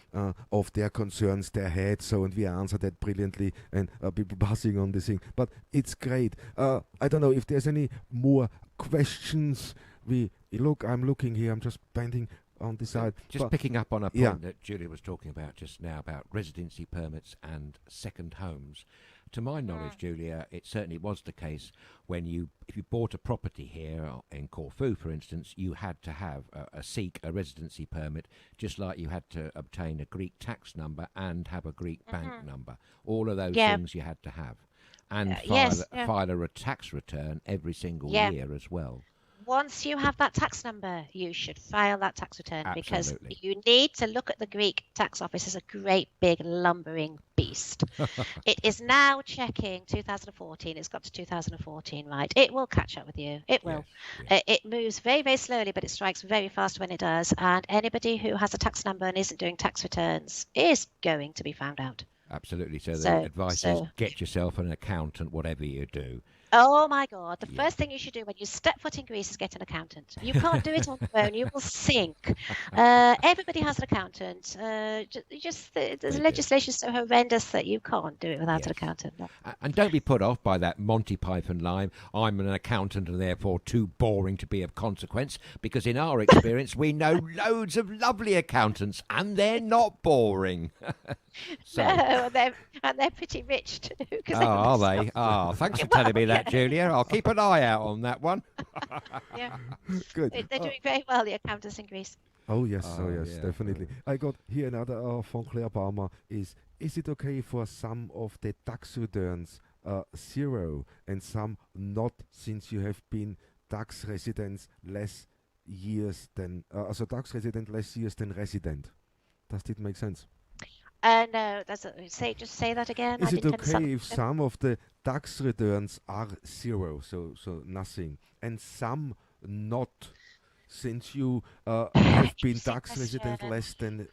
of their concerns they had. So, and we answered that brilliantly, and people passing on the thing. But it's great. I don't know if there's any more questions. I'm looking here. I'm just bending on the side. Just picking up on a point that Julia was talking about just now about residency permits and second homes. To my knowledge, Julia, it certainly was the case when if you bought a property here in Corfu, for instance, you had to have seek a residency permit, just like you had to obtain a Greek tax number and have a Greek bank number. All of those things you had to have. And file a tax return every single year as well. Once you have that tax number, you should file that tax return. Absolutely. Because you need to look at the Greek tax office as a great big lumbering beast. It is now checking 2014. It's got to 2014, right? It will catch up with you. It will. Yes. It moves very, very slowly, but it strikes very fast when it does. And anybody who has a tax number and isn't doing tax returns is going to be found out. Absolutely. So the advice is get yourself an accountant, whatever you do. Oh my God. The Yeah. first thing you should do when you step foot in Greece is get an accountant. You can't do it on your own. You will sink. Everybody has an accountant. There's legislation so horrendous that you can't do it without an accountant. No. And don't be put off by that Monty Python line, I'm an accountant and therefore too boring to be of consequence, because in our experience we know loads of lovely accountants and they're not boring. No, and they're pretty rich too. Oh, are they? Oh, thanks for telling me that, Julia. I'll keep an eye out on that one. Yeah. Good. They're doing very well, the accountants in Greece. Oh yes, yeah. definitely. I got here another from Claire Palmer. Is it okay for some of the tax returns 0 and some not, since you have been tax residents less years than also tax resident less years than resident? Does it make sense? No, just say that again. Is I it didn't okay understand. if some of the tax returns are 0, so nothing, and some not, since you have been Interesting tax resident question. less than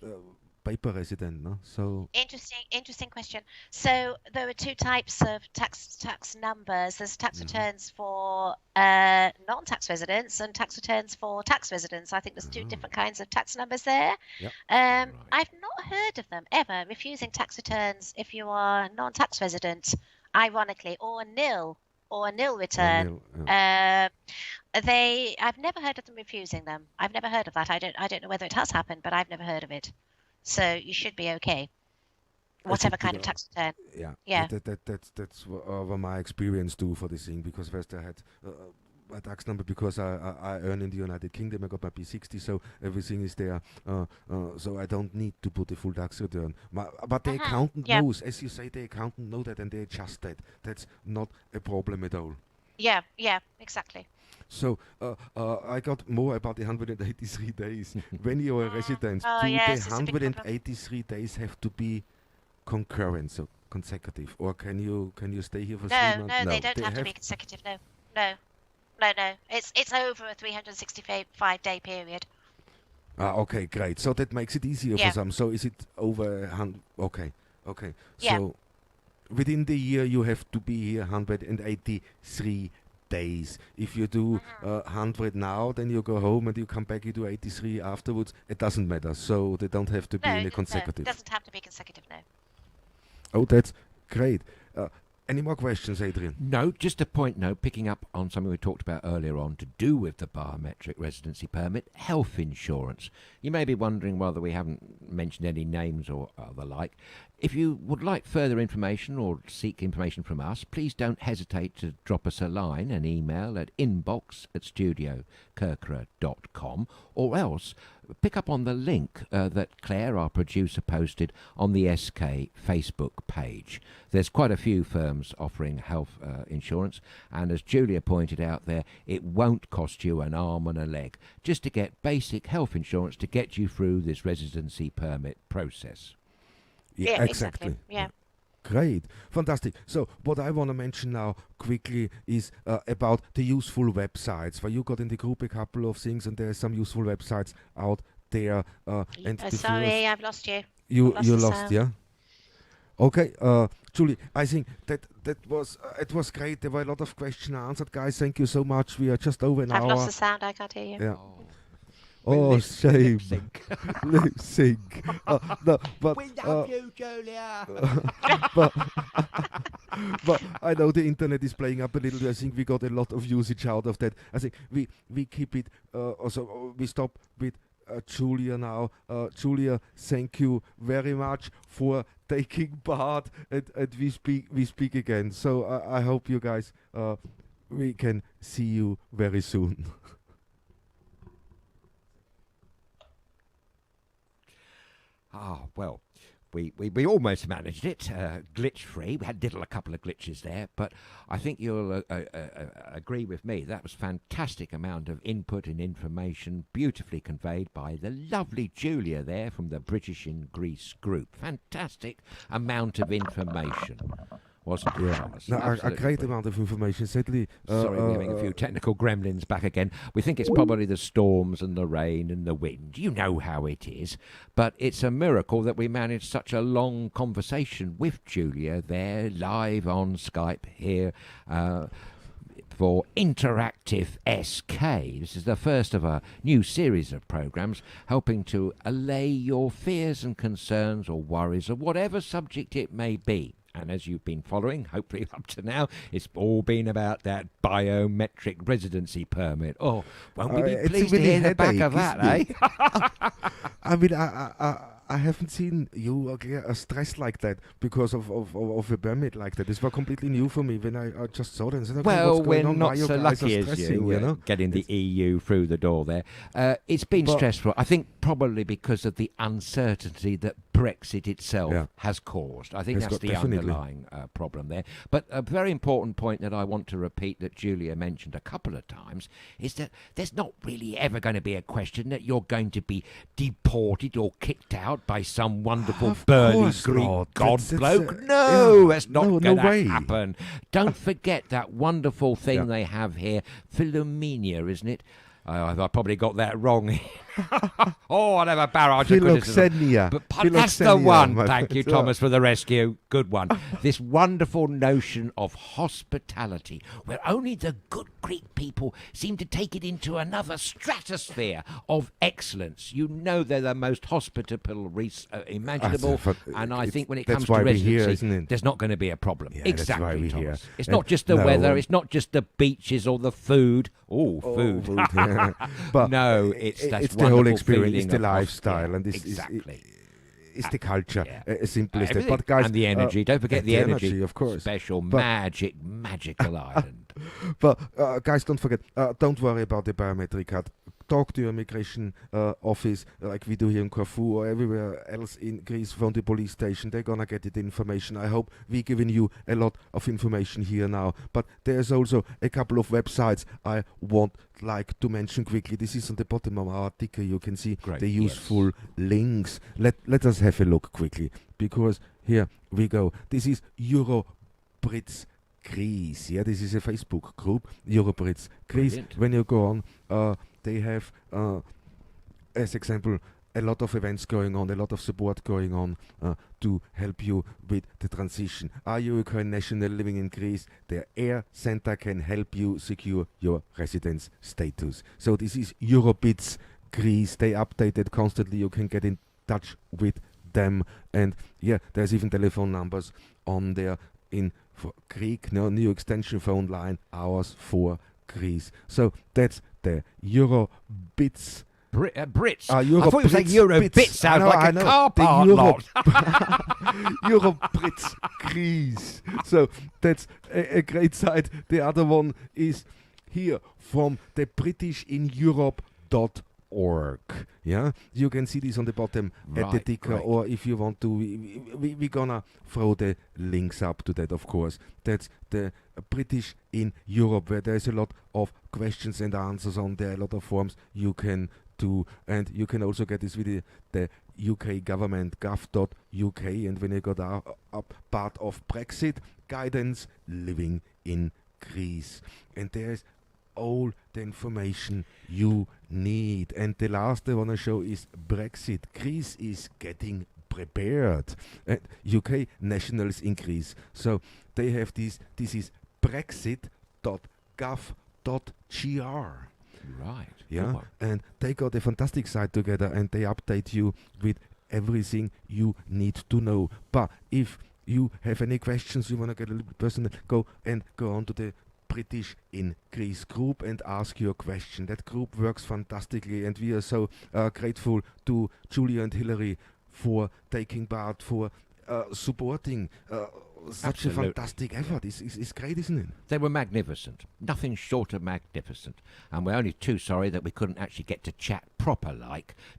paper resident, no? So Interesting question. So there are two types of tax numbers. There's tax returns for non-tax residents and tax returns for tax residents. I think there's two different kinds of tax numbers there. Yep. I've not heard of them ever refusing tax returns if you are non-tax resident, ironically, or a nil return. I've never heard of them refusing them. I've never heard of that. I don't know whether it has happened, but I've never heard of it. So you should be okay, whatever kind of tax return. Yeah. That's what my experience too for this thing, because first I had a tax number because I earn in the United Kingdom. I got my P60, so everything is there. So I don't need to put a full tax return. But the accountant knows, as you say, the accountant knows that and they adjust that. That's not a problem at all. Yeah, exactly. So I got more about the 183 days. When you are a resident, do yes, the it's a big problem. 183 days have to be concurrent, so consecutive, or can you stay here for 3 No, months? they don't have to be consecutive. No. It's over a 365-day period. Okay, great. So that makes it easier for some. So is it over 100? Okay. So within the year you have to be here 183 days. If you do 100 now, then you go home and you come back, you do 83 afterwards. It doesn't matter. So they don't have to be in a consecutive. No, it doesn't have to be consecutive, no. Oh, that's great. Any more questions, Adrian? No, just a point note, picking up on something we talked about earlier on to do with the biometric residency permit, health insurance. You may be wondering whether we haven't mentioned any names or the like. If you would like further information or seek information from us, please don't hesitate to drop us a line, an email at inbox@studiokirkra.com, or else pick up on the link that Claire, our producer, posted on the SK Facebook page. There's quite a few firms offering health insurance, and as Julia pointed out there, it won't cost you an arm and a leg just to get basic health insurance to get you through this residency permit process. Yeah, exactly. Yeah. Great, fantastic. So what I want to mention now quickly is about the useful websites. Where you got in the group a couple of things, and there are some useful websites out there. And sorry, I've lost you. You lost, yeah. Okay, Julie, I think that was it was great. There were a lot of questions answered, guys. Thank you so much. We are just over an hour. I've lost the sound. I can't hear you. Yeah. Oh, shame. Lip sync. No, but, we love you, Julia. but I know the internet is playing up a little. I think we got a lot of usage out of that. I think we keep it. Also, we stop with Julia now. Julia, thank you very much for taking part, and we speak again. So I hope you guys we can see you very soon. Well, we almost managed it, glitch-free. We did a couple of glitches there, but I think you'll agree with me. That was fantastic amount of input and information, beautifully conveyed by the lovely Julia there from the British in Greece group. Fantastic amount of information. Wasn't it, Thomas? No, a great amount of information. Certainly. Sorry, we're having a few technical gremlins back again. We think it's probably the storms and the rain and the wind. You know how it is. But it's a miracle that we managed such a long conversation with Julia there, live on Skype here. for InteractiveSK. This is the first of a new series of programs helping to allay your fears and concerns or worries of whatever subject it may be. And as you've been following, hopefully up to now, it's all been about that biometric residency permit. Oh, won't we be pleased to hear the back of that, eh? I mean, I haven't seen you stressed like that because of a permit like that. This was completely new for me when I just saw it and said, okay, well, what's going we're on? not Why you so guys lucky are as stressing, you, know? getting the EU through the door there. It's been stressful, I think, probably because of the uncertainty that Brexit itself has caused. I think that's the underlying problem there. But a very important point that I want to repeat that Julia mentioned a couple of times is that there's not really ever going to be a question that you're going to be deported or kicked out by some wonderful burly Greek god bloke. No, that's not going to happen. Don't forget that wonderful thing they have here, Philomenia, isn't it? I've probably got that wrong. Oh, I'll have a barrage of criticism. But that's the one. Thank you, Thomas, for the rescue. Good one. This wonderful notion of hospitality, where only the good Greek people seem to take it into another stratosphere of excellence. You know they're the most hospitable imaginable, and I think when it comes to residency, there's not going to be a problem. Yeah, exactly, Thomas. It's not just the weather. It's not just the beaches or the food. Food. But no, it's the whole experience, it's the lifestyle, and it's the culture, as simple as that. But guys, and the energy. Don't forget the energy, of course. Special, magical island. But guys, don't forget. Don't worry about the biometric card. Talk to your immigration office, like we do here in Corfu or everywhere else in Greece, from the police station. They're gonna get the information. I hope we're giving you a lot of information here now. But there's also a couple of websites I want to mention quickly. This is on the bottom of our ticker. You can see the useful links. Let us have a look quickly, because here we go. This is Eurobrits Greece. Yeah, this is a Facebook group, Eurobrits Greece. When you go on, they have, as example, a lot of events going on, a lot of support going on to help you with the transition. Are you a Ukrainian national living in Greece? Their Air Center can help you secure your residence status. So this is Eurobits Greece. They update it constantly. You can get in touch with them. And there's even telephone numbers on there for Greek, new extension phone line, hours for Greece. So that's the Eurobits. Brits. I thought you were saying Eurobits. Sounds like a car park lot. Eurobrits Greece. So that's a great site. The other one is here from the BritishInEurope.org. Yeah, you can see this on the bottom at the ticker, or if you want to, we're gonna throw the links up to that, of course. That's the British in Europe, where there's a lot of questions and answers on there, a lot of forms you can do, and you can also get this with the UK government, gov.uk, and when you got up part of Brexit guidance, living in Greece, and there's all the information you need. And the last I want to show is Brexit. Greece is getting prepared. UK nationals in Greece. So they have this is brexit.gov.gr. Right. Yeah. And they got a fantastic site together, and they update you with everything you need to know. But if you have any questions, you want to get a little bit personal, go on to the British in Greece group and ask your question. That group works fantastically, and we are so grateful to Julia and Hilary for taking part, for supporting such a fantastic effort. It's great, isn't it? They were magnificent. Nothing short of magnificent. And we're only too sorry that we couldn't actually get to chat proper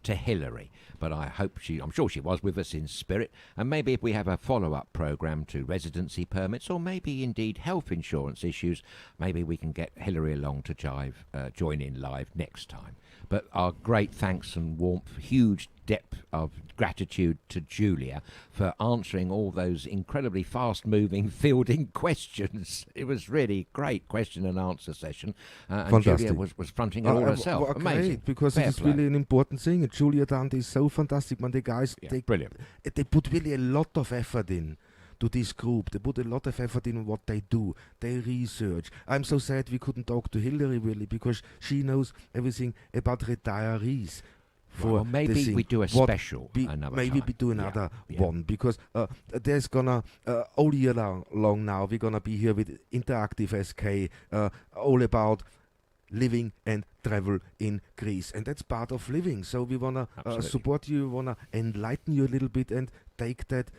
to Hilary. But I'm sure she was with us in spirit. And maybe if we have a follow-up programme to residency permits, or maybe indeed health insurance issues, maybe we can get Hilary along to join in live next time. But our great thanks and warmth, huge depth of gratitude to Julia for answering all those incredibly fast-moving fielding questions. It was really great question and answer session, and Julia was fronting it all herself. Amazing, because it's really an important thing. And Julia done this so fantastic, man. The guys, they brilliant. They put really a lot of effort in to this group. They put a lot of effort in what they do. They research. I'm so sad we couldn't talk to Hilary really, because she knows everything about retirees. Well, maybe we do a special another maybe time. we do another one, because there's gonna all year long now we're gonna be here with InteractiveSK, all about living and travel in Greece, and that's part of living. So we wanna support you, wanna enlighten you a little bit, and take that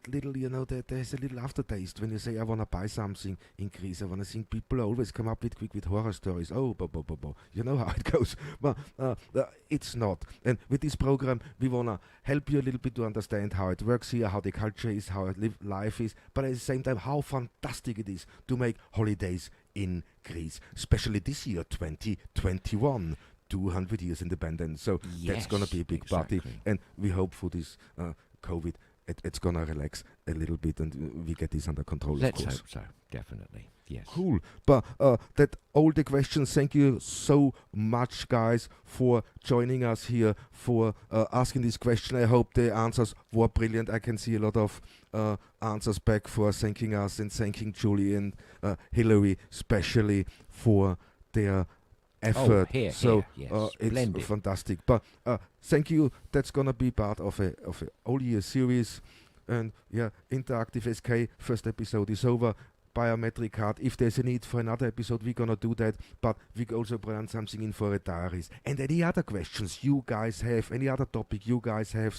little, you know, there's a little aftertaste when you say I wanna buy something in Greece. I wanna think people always come up with horror stories. Oh, you know how it goes. But it's not. And with this program, we wanna help you a little bit to understand how it works here, how the culture is, how life is, but at the same time, how fantastic it is to make holidays in Greece, especially this year, 2021. 200 years independence. So that's gonna be a big party, and we hope for this COVID. It's gonna relax a little bit, and we get this under control. Let's of course. hope so. Definitely, yes. Cool. But that all the questions. Thank you so much, guys, for joining us here, for asking this question. I hope the answers were brilliant. I can see a lot of answers back for thanking us, and thanking Julie and Hilary especially for their effort. Here, yes. It's fantastic. But thank you. That's gonna be part of a all year series. And InteractiveSK first episode is over. Biometric card. If there's a need for another episode, we're gonna do that. But we also plan something in for retirees. And any other questions you guys have, any other topic you guys have,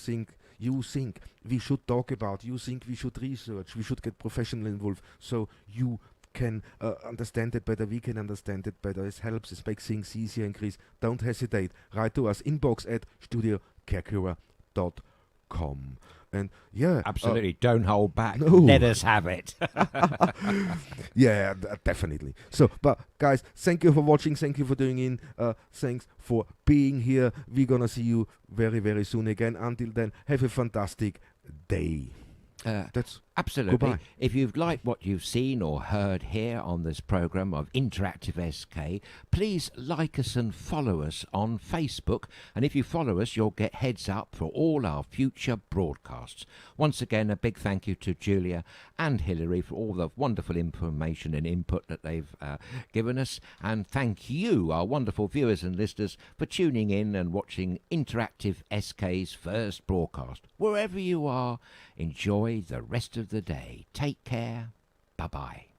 you think we should talk about, you think we should research, we should get professional involved, so you can understand it better, we can understand it better. It helps, it makes things easier in Greece. Don't hesitate. Write to us, inbox at studiokerkura.com. And absolutely, don't hold back. No. Let us have it. Definitely. So, but guys, thank you for watching. Thank you for tuning in. Thanks for being here. We're gonna see you very, very soon again. Until then, have a fantastic day. That's absolutely. Goodbye. If you've liked what you've seen or heard here on this program of InteractiveSK, please like us and follow us on Facebook. And if you follow us, you'll get heads up for all our future broadcasts. Once again, a big thank you to Julia and Hilary for all the wonderful information and input that they've given us. And thank you, our wonderful viewers and listeners, for tuning in and watching InteractiveSK's first broadcast. Wherever you are, enjoy the rest of the day. Take care. Bye-bye.